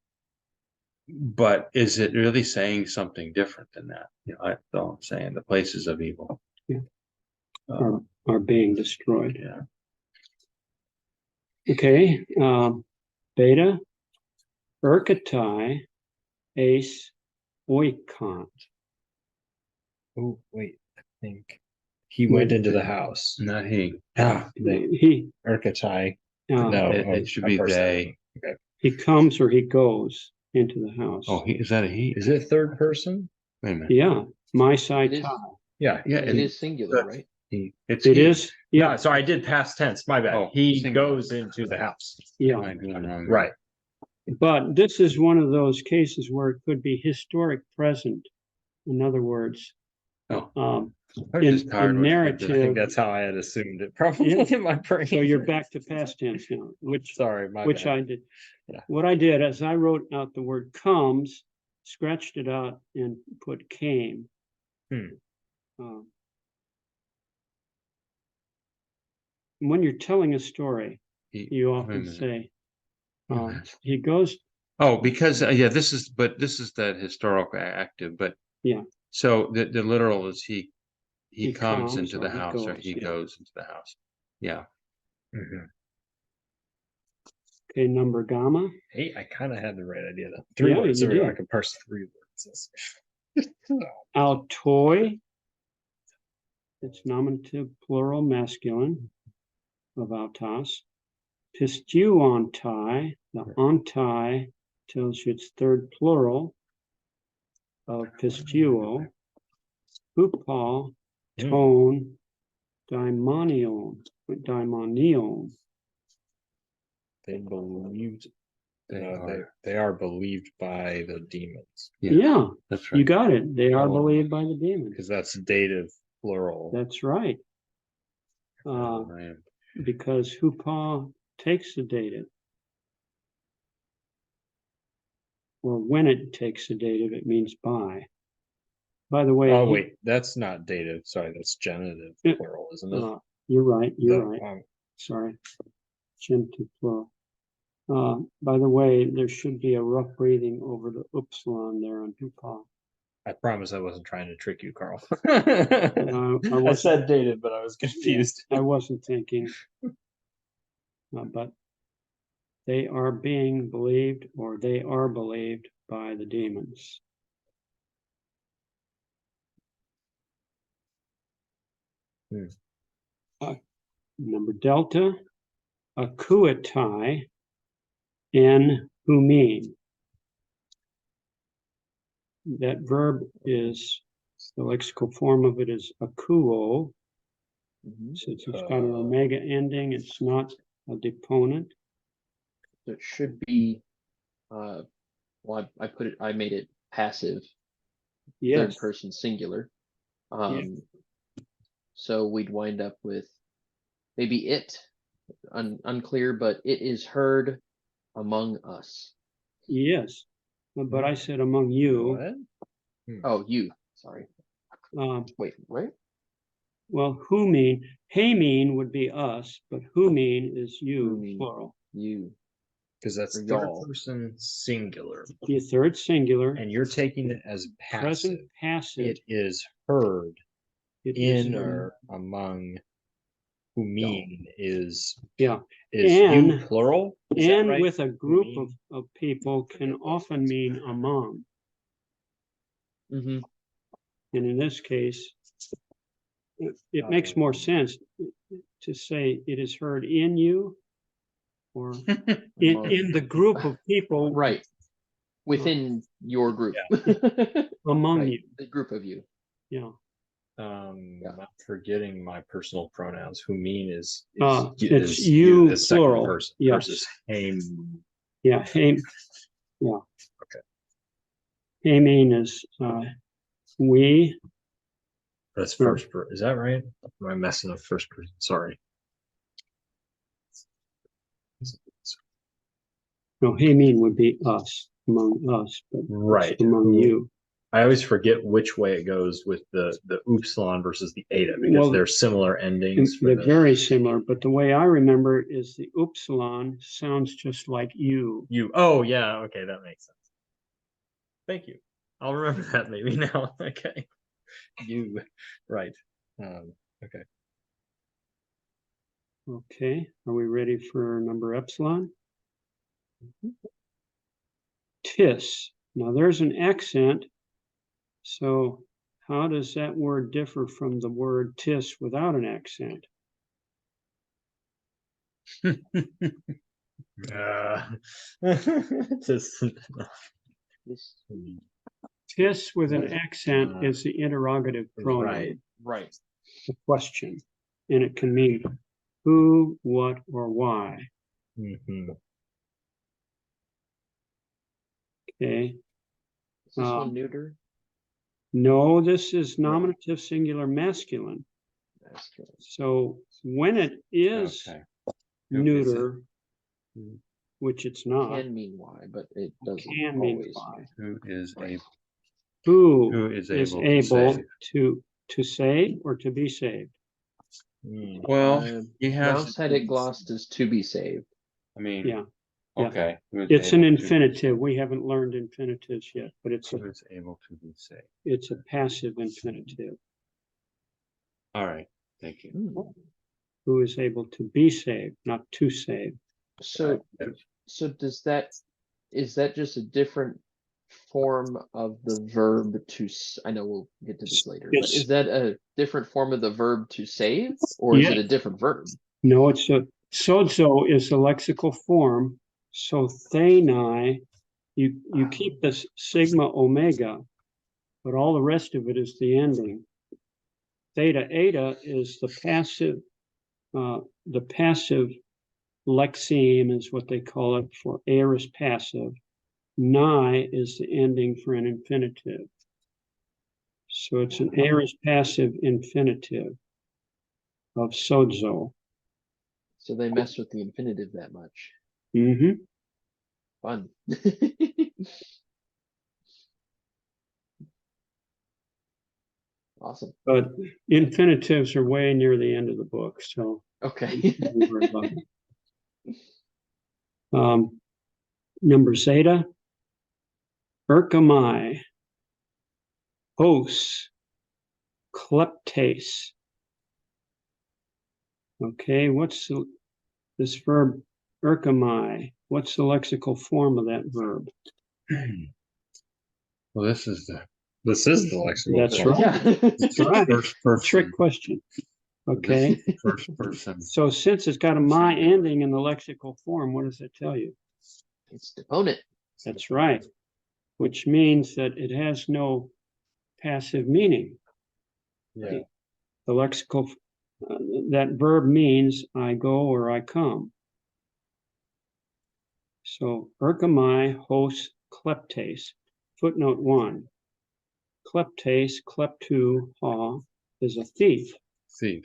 But is it really saying something different than that? That's all I'm saying. The places of evil. Yeah. Are being destroyed. Yeah. Okay, beta, erkatai, ace, oikant. Oh, wait, I think he went into the house. Not he. Ah, the He, Urkatai. uh, No, It should be they. Okay. he comes or he goes into the house. Oh, is that a he? Is it third person? Wait a minute. Yeah, my side It is- tie. Yeah. Yeah, It is singular, right? It's It he. is, yeah, Yeah, so I did past tense, my bad. Oh, He singular. goes into the house. yeah. Am I doing wrong? Right. But this is one of those cases where it could be historic present. In other words, Oh, in, I was just tired in when I did I that. think narrative, that's how I had assumed it, probably Yeah. in my brain. so you're back to past tense now, which Sorry, my which bad. I did. Yeah. What I did is I wrote out the word comes, scratched it out and put came. Hmm. When you're telling a story, you Wait a often minute. say, Wait a minute. he goes, Oh, because yeah, this is that historical active, but Yeah. So the literal is he He comes comes into or the he house or goes, he yeah. goes into the house. Yeah. Mhm. okay, number gamma. Hey, I kind of had the right idea though. Three Yeah, words. you There we go. did. I could parse 3 words. Autoi. It's nominative plural masculine of autos. Pistuontai, the ontai tells you it's third plural of pistuo. Hupal, tone, daimonion, daimonion. They believed. They They are believed by the demons Yeah, That's you right. got it. They are Oh. believed by the demons. because that's dative plural. That's right. I am. Because Hupal takes the dative. Or when it takes the dative, it means by. By the way, Oh wait, that's not dative. Sorry, that's genitive Yeah. plural, isn't it? you're right. You're The- right. Sorry. Genitive plural. By the way, there should be a rough breathing over the upsilon there on Hupal. I promise I wasn't trying to trick you, Carl. I I wasn't- said dative, but I was confused. I wasn't thinking. But they are being believed or they are believed by the demons. Number delta, akuatai, and humin. That verb is, the lexical form of it is akuo. Mhm. Since it's got an omega ending, it's not a deponent. So it should be, well, I made it passive, Yes, third person singular. So we'd wind up with maybe it, unclear, but it is heard among us. yes. But I said among you. What? Oh, you, sorry. Um, Wait, right? well, humin, hamin would be us, but humin is you, Humin. plural. You. Because that's Or third y'all. person singular, The third singular, and you're taking it as passive. present passive. It is heard It is in or among. Who mean is Yeah, is you and- plural? Is that and right? with a group mean? of people can often mean among. Mm-hmm. And in this case, it makes more sense to say it is heard in you or in the group of people Right. Within your group. among Right. you. The group of you. Yeah. I'm forgetting my personal pronouns. Who mean is it's you, the second plural. person Yes. versus him. Yeah. Yeah. Okay. Hamin is we. That's first person. Is that right? Am I messing up first person? Sorry. No, hamin would be us, among us, but Right. among Who- you. I always forget which way it goes with the upsilon versus the eta because Well, they're similar endings. For They're the, very similar, but the way I remember is the upsilon sounds just like you. you. Oh yeah. Okay, that makes sense. Thank you. I'll remember that maybe now. Okay. You. Right. Okay. Okay, are we ready for number epsilon? Tis. Now there's an accent. So how does that word differ from the word tis without an accent? Just This, Tis with an accent is the interrogative pronoun, right. right. the question, and it can mean who, what, or why. Mhm. Okay. Is this Um, one neuter? No, this is nominative singular masculine. Masculine. So when it is Okay. Who is it? neuter, Who- which it's not, Can mean why, but it doesn't can mean always. why. Who is Right. able? Who Who is is able able to save? to save or to be saved? Mm. Well, he Mouse has. had it glossed as to be saved. I mean, Yeah, yeah. okay. Who is It's an able to be infinitive. saved? We haven't learned infinitives yet, but Who is able to be saved? it's a passive infinitive. All right. Thank you. Hmm. Who is able to be saved, not to save. So, so is that just a different form of the verb to, I know we'll get to this later, but It's- is that a different form of the verb to save, or is it a Yes. different verb? No, it's a sozo is the lexical form. So thenai, you keep this sigma omega, but all the rest of it is the ending. Theta eta is the passive lexeme is what they call it for aorist passive. Nigh is the ending for an infinitive. So it's an aorist passive infinitive of sozo. So they mess with the infinitive that much. Mm-hmm. Fun. Awesome. But infinitives are way near the end of the book, so Okay. don't worry about it. Number zeta, erkamai, hos, kleptes. Okay, what's this verb erkamai? What's the lexical form of that verb? Well, this is the This is the lexical. That's form. right. Yeah. That's right. first person. Trick question. Okay, This is first person. so since it's got a my ending in the lexical form, what does it tell you? It's deponent. That's right, which means that it has no passive meaning. Yeah. The lexical, that verb means I go or I come. So erkamai hos kleptes, footnote 1. Kleptes, kleptu, ha, is a thief. Thief.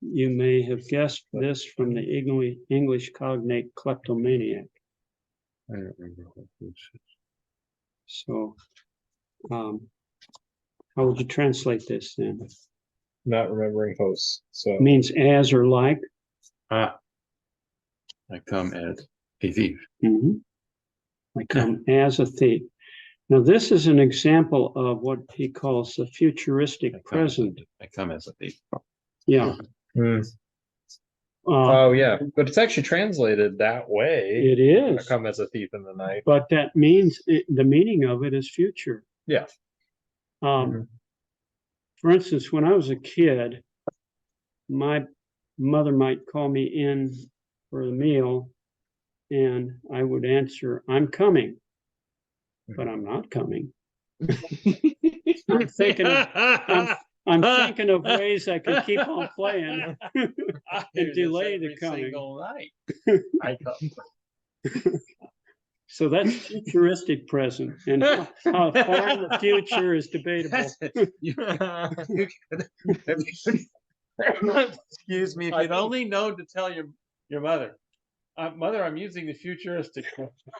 You may have guessed this from the English cognate kleptomaniac. I don't remember what this is. So, how would you translate this then? Not remembering hosts. So It means as or like. Ah. I come as a thief. Mhm. I come as a thief. Now, this is an example of what he calls the futuristic present. I come as a thief. Yeah. Hmm. Uh, Oh yeah, but it's actually translated that way. it I is, come as a thief in the night. but that means the meaning of it is future. Yeah. Mhm. For instance, when I was a kid, my mother might call me in for the meal, and I would answer, "I'm coming," but I'm not coming. I'm thinking of ways I can keep on playing and delay the coming. Night. I come. So that's futuristic present, and how far in the future is debatable. Excuse me, if you'd only known to tell your mother. Mother, I'm using the futuristic.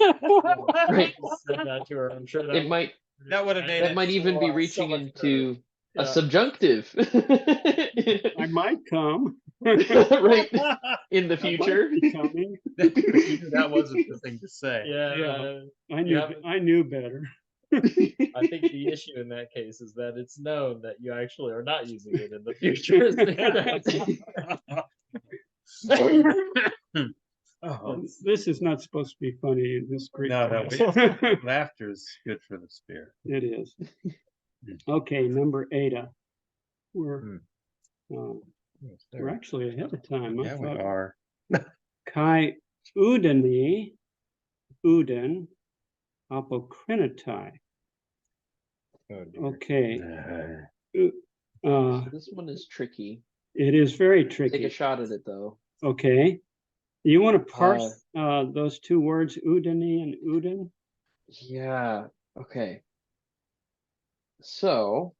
Right. Said that to her. I'm sure It might, That would have made that it might even be so reaching much into Yeah. a subjunctive. I might come. Right. In the I might future. be coming. that wasn't the thing to say. Yeah. I knew better. I think the issue in that case is that it's known that you actually are not using it in the future. Oh, This is not supposed to be funny in this Greek. no, class. laughter is good for the spirit. It is. Okay, number Ada. We're, we're actually ahead of time. I Yeah, we thought are. Kai Udani, Uden, apokrinatai. Oh, dear. Okay, Uh, This one is tricky. it is very Take a tricky. shot at it though. Okay. You want to parse those two words, Udani and Uden? Yeah. Okay. So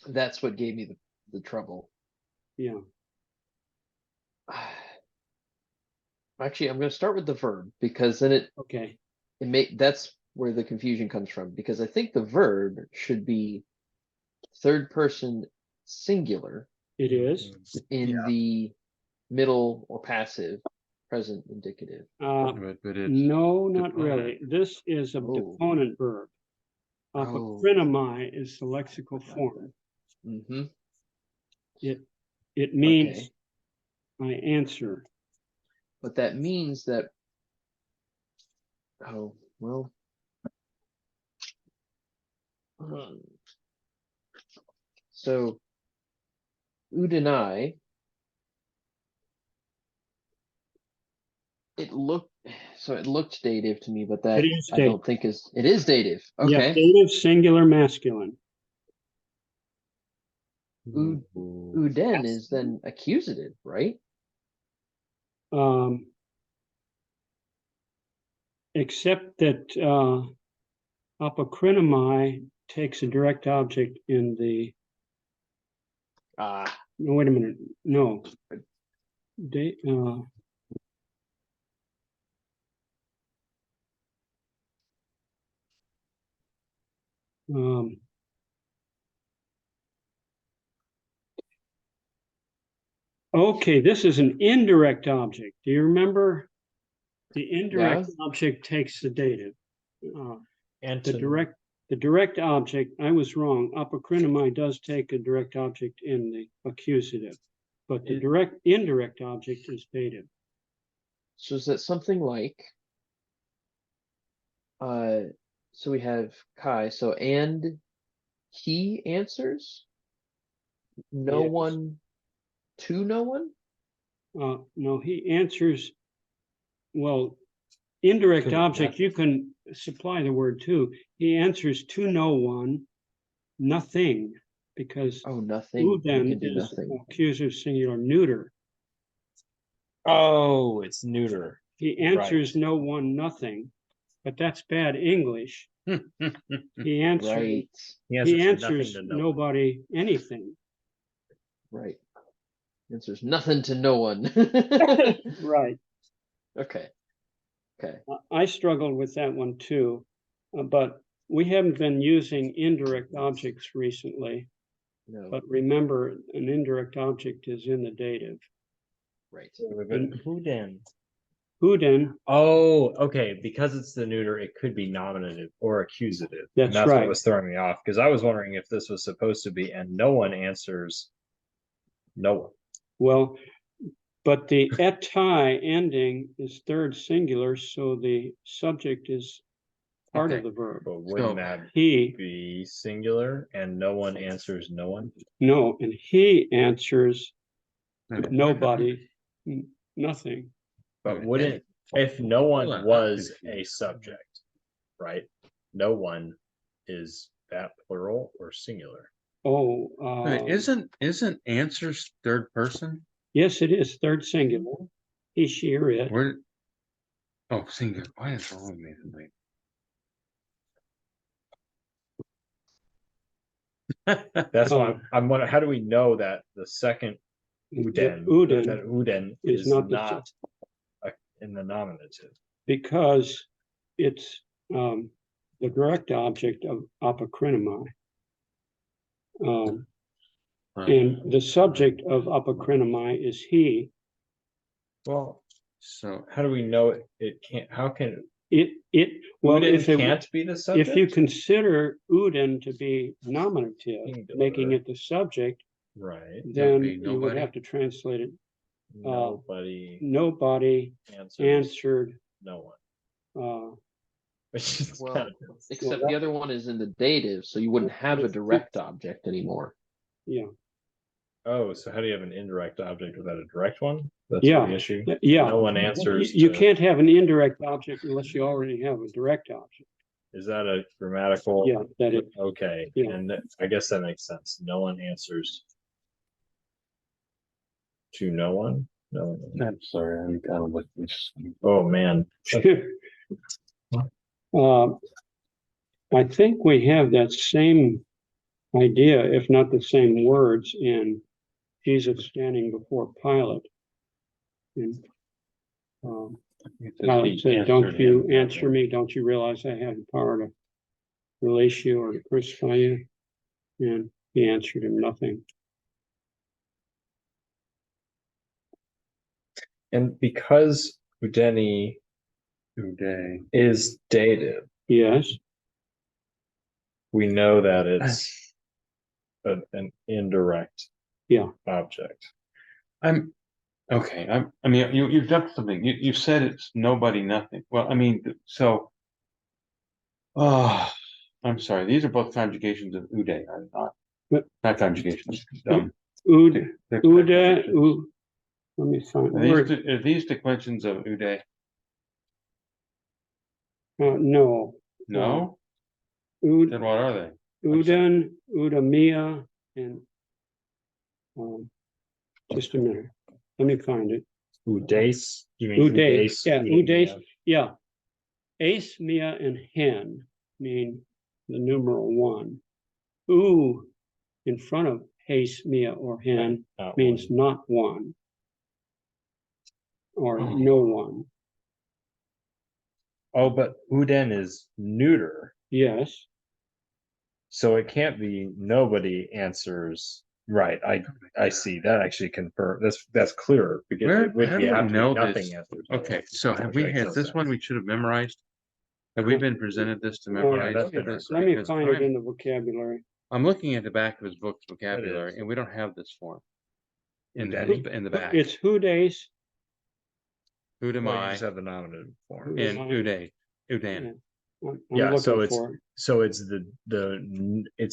that's what gave me the trouble. Yeah. Actually, I'm going to start with the verb because then Okay. that's where the confusion comes from, because I think the verb should be third person singular It is. in Yeah. the middle or passive present indicative. but it's No, not deponent. really. This is a Oh. deponent verb. Oh. Apokrinamai is the lexical form. Mm-hmm. It means Okay. I answer. But that means that, oh, well. So, Udinai, it looked dative to me, but that It is I don't think it is dative. Yeah, Okay. dative, singular, masculine. Uden is then accusative, right? Except that apokrinamai takes a direct object in the. No, wait a minute. No. Okay, this is an indirect object. Do you remember? The indirect object takes the dative. And The direct object, I was wrong. Apokrinamai does take a direct object in the accusative, but the indirect object is dative. So is that something like, so we have Kai, so and he answers? No Yes. one to no one? No, he answers, well, indirect To object, you can supply the word to. He answers to no one, nothing, because Oh, nothing. who You then can do is nothing. accusative singular neuter. oh, it's neuter. He answers no one, nothing, but that's bad English. He answers, Right. he answers nobody anything. Right. Answers nothing to no one. Right. Okay. Okay. I struggled with that one too, but we haven't been using indirect objects recently. No. But remember, an indirect object is in the dative. Right. Who Uden, Oh, okay. Because it's the neuter, it could be nominative or accusative. And That's right. what was throwing me off, because I was wondering if this was supposed to be, and no one answers no one. well, but the etai ending is third singular, so the subject is part of the verb. But wouldn't So, that He, be singular and no one answers no one? no, and he answers nobody, nothing. But wouldn't, if no Hold one on, I'm was a confused. subject, right? No one, is that plural or singular? Oh, Wait, isn't answers third person? yes, it is third singular. He, she, or it. Where? Oh, singular. Why is all of me tonight? That's why I'm wondering, how do we know that the second Uden, that Uden is is not not, the in the nominative? because it's the direct object of apokrinamai. And the subject of apokrinamai is he. Well, So how do we know it can't, how can, Well, Uden if it can't be the subject? if you consider Uden to be nominative, Singular. making it the subject, Right. then be you would nobody. have to translate it Nobody nobody answers. answered, No one. uh, Which is Well, kind of except the other one is in the dative, so you wouldn't have a direct object anymore. yeah, oh, so how do you have an indirect object without a direct one? That's Yeah. the issue. yeah. No one answers. You to- can't have an indirect object unless you already have a direct object. Is that a grammatical? Yeah, that is, Okay, Yeah. and I guess that makes sense. No one answers to no one. No one. I'm sorry, I'm kind of looking. Oh man. I think we have that same idea, if not the same words, in Jesus standing before Pilate. And Pilate said, "Don't you answer me? Don't you realize I have the power to release you or to crucify you?" And he answered him nothing. And because Udeni Today. is dative, Yes, we know that it's an indirect Yeah. object. I'm okay. I mean, you've done something. You said it's nobody, nothing. Well, I mean, so. Oh, I'm sorry. These are both conjugations of ude, are they not? But- Not conjugations. Ud, They're Uda, declensions. let me find Are word. are these declensions of ude? No, No. Ud, Then what are they? Udan, Udamia, and just a minute. Let me find it. Udes. You mean Udes, yeah, Udemia. Udes, yeah. Ace, Mia, and hen mean the numeral 1. U in front of Hace, Mia, or hen Not means one. not one or no one. Oh, but Uden is neuter, Yes, so it can't be nobody answers. Right, I see. That actually confirm. That's clearer because Where- it would how be do I after know nothing this? answers. Okay, so have we Makes had no this sense. one we should have memorized? Have we been presented this to Yeah, memorize? that's been Because- let me because find it I'm- in the vocabulary. I'm looking at the back of his book's vocabulary, is. and we don't have this form. In Udeni? the back. It's Hudes. Who am Well, you I? just have the nominative form. Who- And Uday. Udan. I'm Yeah, so looking it's for it. so it's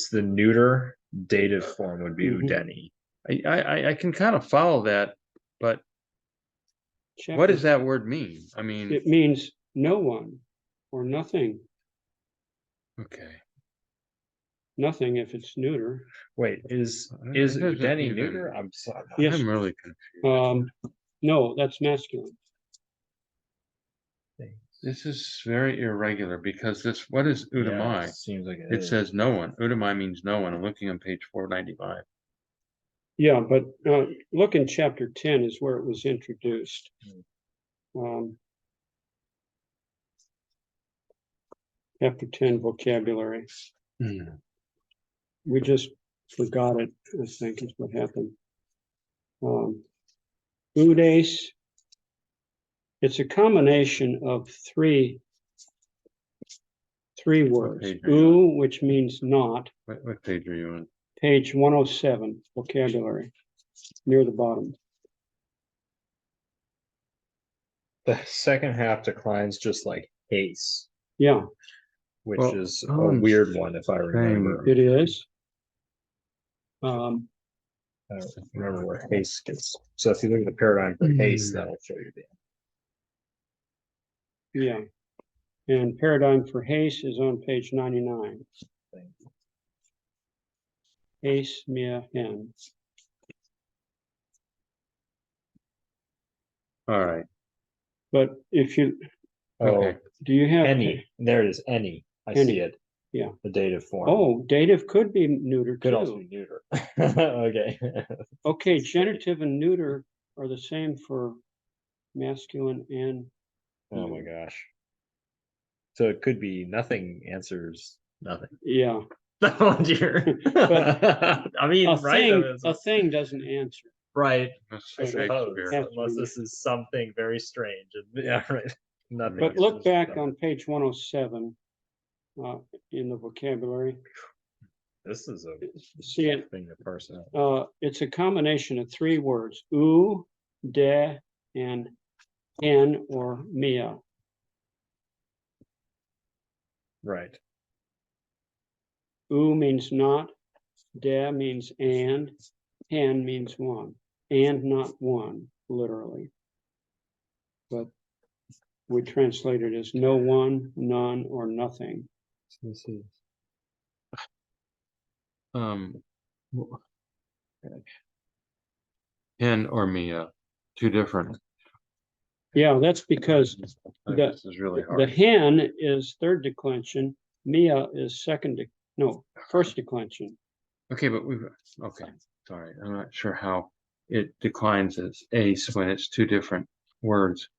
the neuter dative form would be Mhm. Udeni. I can kind of follow that, but what does that word mean? I mean, It means no one or nothing. okay. Nothing if it's neuter. Wait, is It doesn't Udeni even- neuter? I'm sorry. Yes. I'm really confused. No, that's masculine. This is very irregular because this, what is Yeah, Udamai? seems like It says no one. Udamai means no one. I'm looking on page 495. Yeah, but look in chapter 10 is where it was introduced. Chapter 10 vocabulary. Hmm. We just forgot it, I think is what happened. Udes. It's a combination of three words. page are you U, which means not, What page are you on? page 107, vocabulary, near the bottom. The second half declines just like Ace, Yeah, which Well, is a I'm weird one if I remember. it is. I don't remember where Haste gets. So if you look at the paradigm for Haste, that'll show you the Yeah. And paradigm for Hace is on page 99. thing. Hace, Mia, hen. All right. But if you, Oh, Okay. do you have? any. There it is. Any. I Any, see it. yeah. The dative form. Oh, dative could be neuter could also too. be neuter. Okay. Okay, genitive and neuter are the same for masculine and. Oh my gosh. So it could be nothing answers nothing. Yeah, Oh dear. But I mean, a right? thing, It's- a thing doesn't answer. right. That's I suppose, Shakespeare. unless this is something very strange. Yeah, right. Nothing. But look answers back nothing. on page 107 in the vocabulary. This is a See it, thing to parse out. it's a combination of three words. U, de, and hen or mia. Right. U means not, de means and, hen means one, and not one, literally. But we translate it as no one, none, or nothing. This is um hen or Mia, two different. Yeah, that's because This is really the hard. hen is third declension, mia is first declension. Okay, but okay, sorry, I'm not sure how it declines as ace when it's two different words.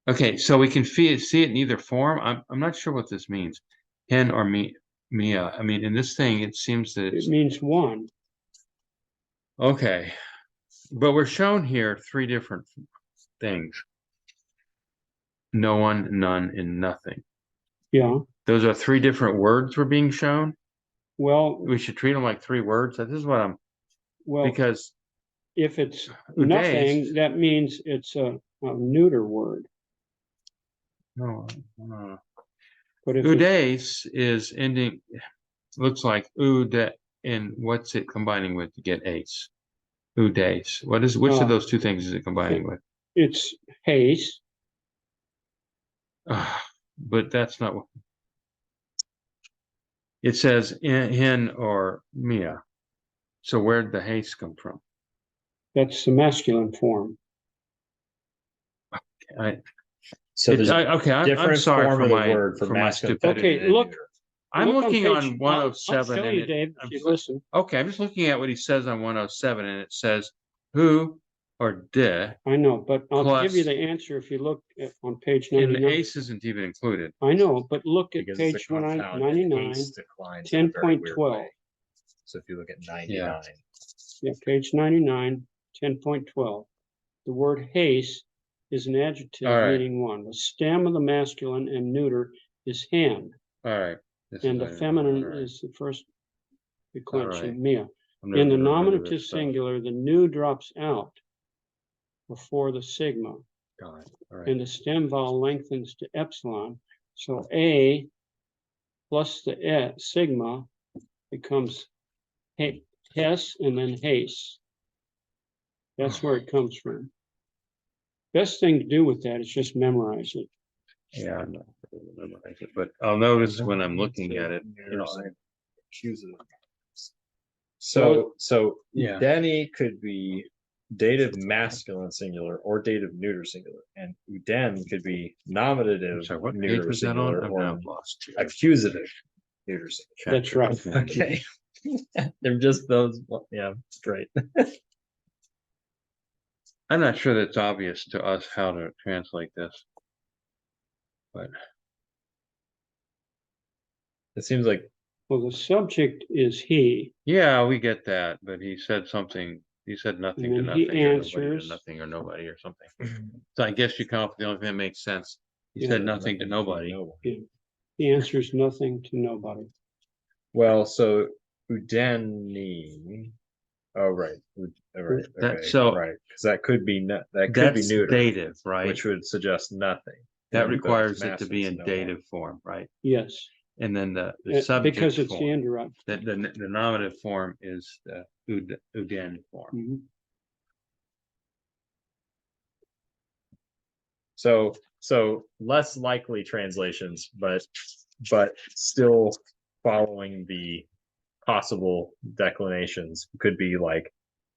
Okay, so we can see it in either form. I'm not sure what this means. Hen or Mia. I mean, in this thing, it seems that It it's means one. okay, but we're shown here three different things. No one, none, and nothing. Yeah, Those are three different words we're being shown. well, We should treat them like three words. This is what I'm, because if it's Udays- nothing, that means it's a neuter word. no, But if it's, Udays is ending, looks like Uda, and what's it combining with to get ace? Udays. Which of those two things is it combining with? it's haste, But that's not what it says, hen or Mia. So where'd the haste come from? that's the masculine form. So there's a Okay, I'm different sorry form for of the my word for for my masculine, stupidity. Okay, feminine, and look. neuter. I'm Look looking page- on 107. I'll tell and you, it- Dave, I'm if you so- listen. Okay, I'm just looking at what he says on 107, and it says who or de, I know, but I'll give you Plus- the answer if you look on page and the 99. ace isn't even included. I know, but look at Because it's page a compound and 99, ace declines in a very weird 10.12. way. So if you look at 99, Yeah, page 99, 10.12. The word haste is an adjective All right. meaning one. The stem of the masculine and neuter is hen, All right. and the feminine is the first declension, right. mia. I'm never In the gonna remember nominative this stuff. singular, the nu drops out before the sigma, God, all right. and the stem vowel lengthens to epsilon. So A plus the sigma becomes hes and then haste. That's where it comes from. Best thing to do with that is just memorize it. Yeah, I'm not gonna memorize it, but I'll notice when I'm looking at it, you know, choose it. So Yeah. Udeni could be dative masculine singular or dative neuter singular, and Uden could be nominative I'm sorry, what page neuter was that on? singular I'm or now lost. accusative neuter singular. That's right. Okay. They're just those. Yeah, great. I'm not sure that's obvious to us how to translate this. But It seems like Well, the subject is he, yeah, we get that, but he said something, he said nothing and to then he nothing, or nobody answers. to nothing, or nobody or something. So I guess you come up with the only thing that makes sense. He Yeah. said nothing to nobody. He answers nothing to nobody. Well, so Udeni. Oh, right. All right. That- Okay. so- right, because that could be that could be That's neuter, dative, right? which would suggest nothing. That Both requires it to masculine be and in no dative form, right? Yes, And then the subject because it's the form, indirect. the nominative form is the Uden form. Mhm. So less likely translations, but still following the possible declinations could be like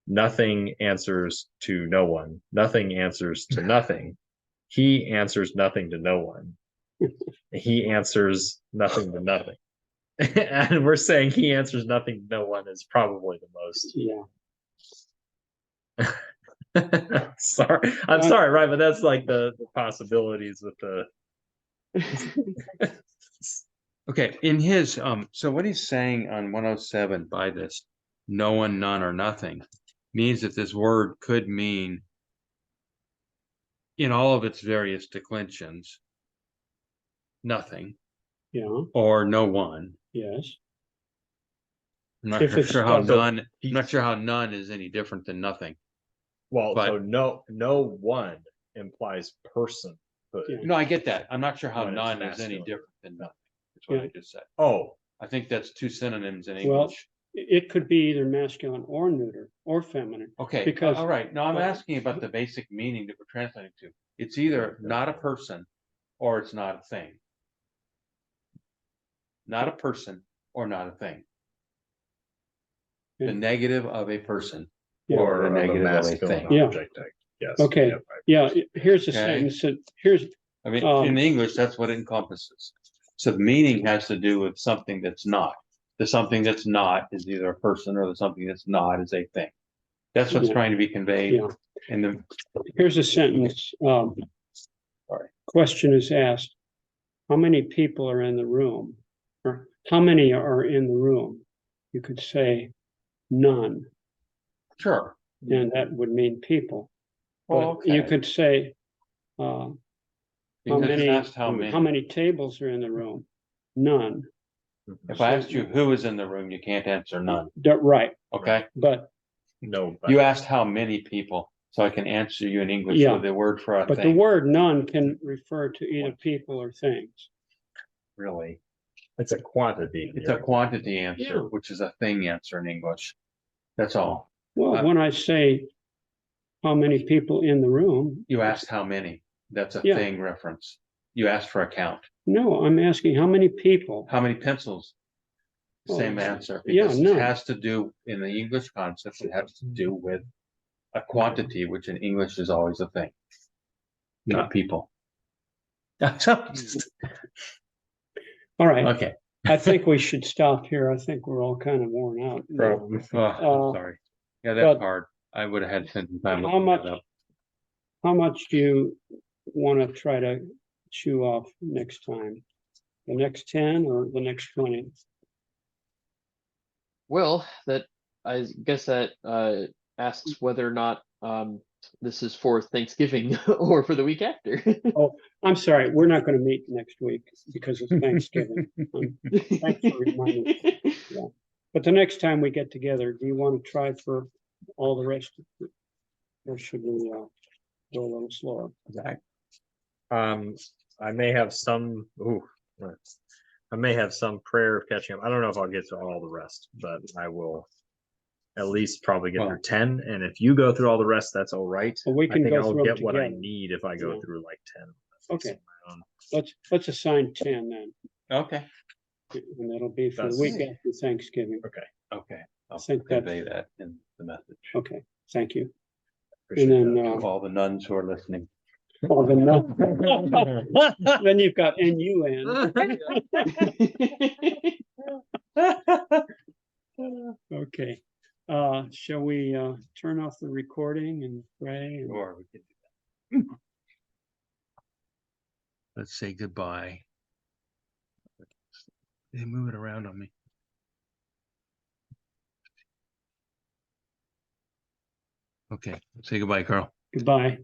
nothing answers to no one, nothing answers to nothing. He answers nothing to no one. He answers nothing to nothing. And we're saying he answers nothing to no one is probably the most. Yeah, Sorry, I'm sorry, right? But that's like the possibilities with the. Okay, in his, so what he's saying on 107 by this, no one, none, or nothing, means that this word could mean in all of its various declensions, nothing, yeah, or no one. yes. I'm not If it's sure how double- none, I'm not sure how none is any different than nothing. Well, But- so no one implies person. Yeah. No, I get that. I'm not sure how When it's none is any masculine. different than nothing. That's what I Yeah. just said. Oh, I think that's two synonyms in Well, English. it could be either masculine or neuter or feminine. Okay, because- all right. No, I'm but- asking about the basic meaning that we're translating to. It's either not a person or it's not a thing. Not a person or not a thing. The Yeah. negative of a person Yeah. or the of a negative of a masculine thing. Yeah. object, yes. Okay. Yep, Yeah, here's a Okay. sentence that, here's, I mean, Um, in English, that's what it encompasses. So the meaning has to do with something that's not. The something that's not is either a person or the something that's not is a thing. That's what's Yeah. trying to be conveyed Yeah. in the, here's a sentence. Sorry. Question is asked, how many people are in the room? Or how many are in the room? You could say none, sure. and that would mean people. Well, But you okay. could say, You how just many- asked how many tables are in the room? None. If I asked you who is in the room, you can't answer none, Right, okay? but, No, You asked how many people, so I can answer you in English Yeah. with the word for a but the thing. word none can refer to either people or things. Really, it's a quantity. it's a quantity answer, Yeah. which is a thing answer in English. That's all. Well, when I say how many people in the room, You asked how many. That's a Yeah. thing reference. You asked for a count. no, I'm asking how many people. How many pencils? Same Oh, answer, yeah, because it none. has to do, in the English concept, it has to do with a quantity, which in English is always a thing, not people. All right, Okay. I think we should stop here. I think we're all kind of worn out. Problem. Oh, Uh, I'm sorry. Yeah, that's but- hard. I would have had to spend some time How looking much- that up. How much do you want to try to chew off next time? The next 10 or the next 20? Well, that I guess that asks whether or not this is for Thanksgiving or for the week after. I'm sorry, we're not going to meet next week because it's Thanksgiving. Thanks for reminding me. But the next time we get together, do you want to try for all the rest of it? Or should we go a little slower? I may have some, I may have some prayer of catching up. I don't know if I'll get to all the rest, but I will at least probably get Well- through 10. And if you go through all the rest, that's all right. Well, we I can think go I'll through them get what I together. need if I go Yeah. through like 10. Okay. Let's assign 10 then, Okay, and it'll be for the That's- week after Thanksgiving. okay. I'll think that- convey that in the message. Okay, thank you. Appreciate And then, To all the nuns who are listening. oh, then you've got NUN. Okay, shall we turn off the recording and pray? and- Or we could do that. Let's say goodbye. They move it around on me. Okay, say goodbye, Carl. Goodbye.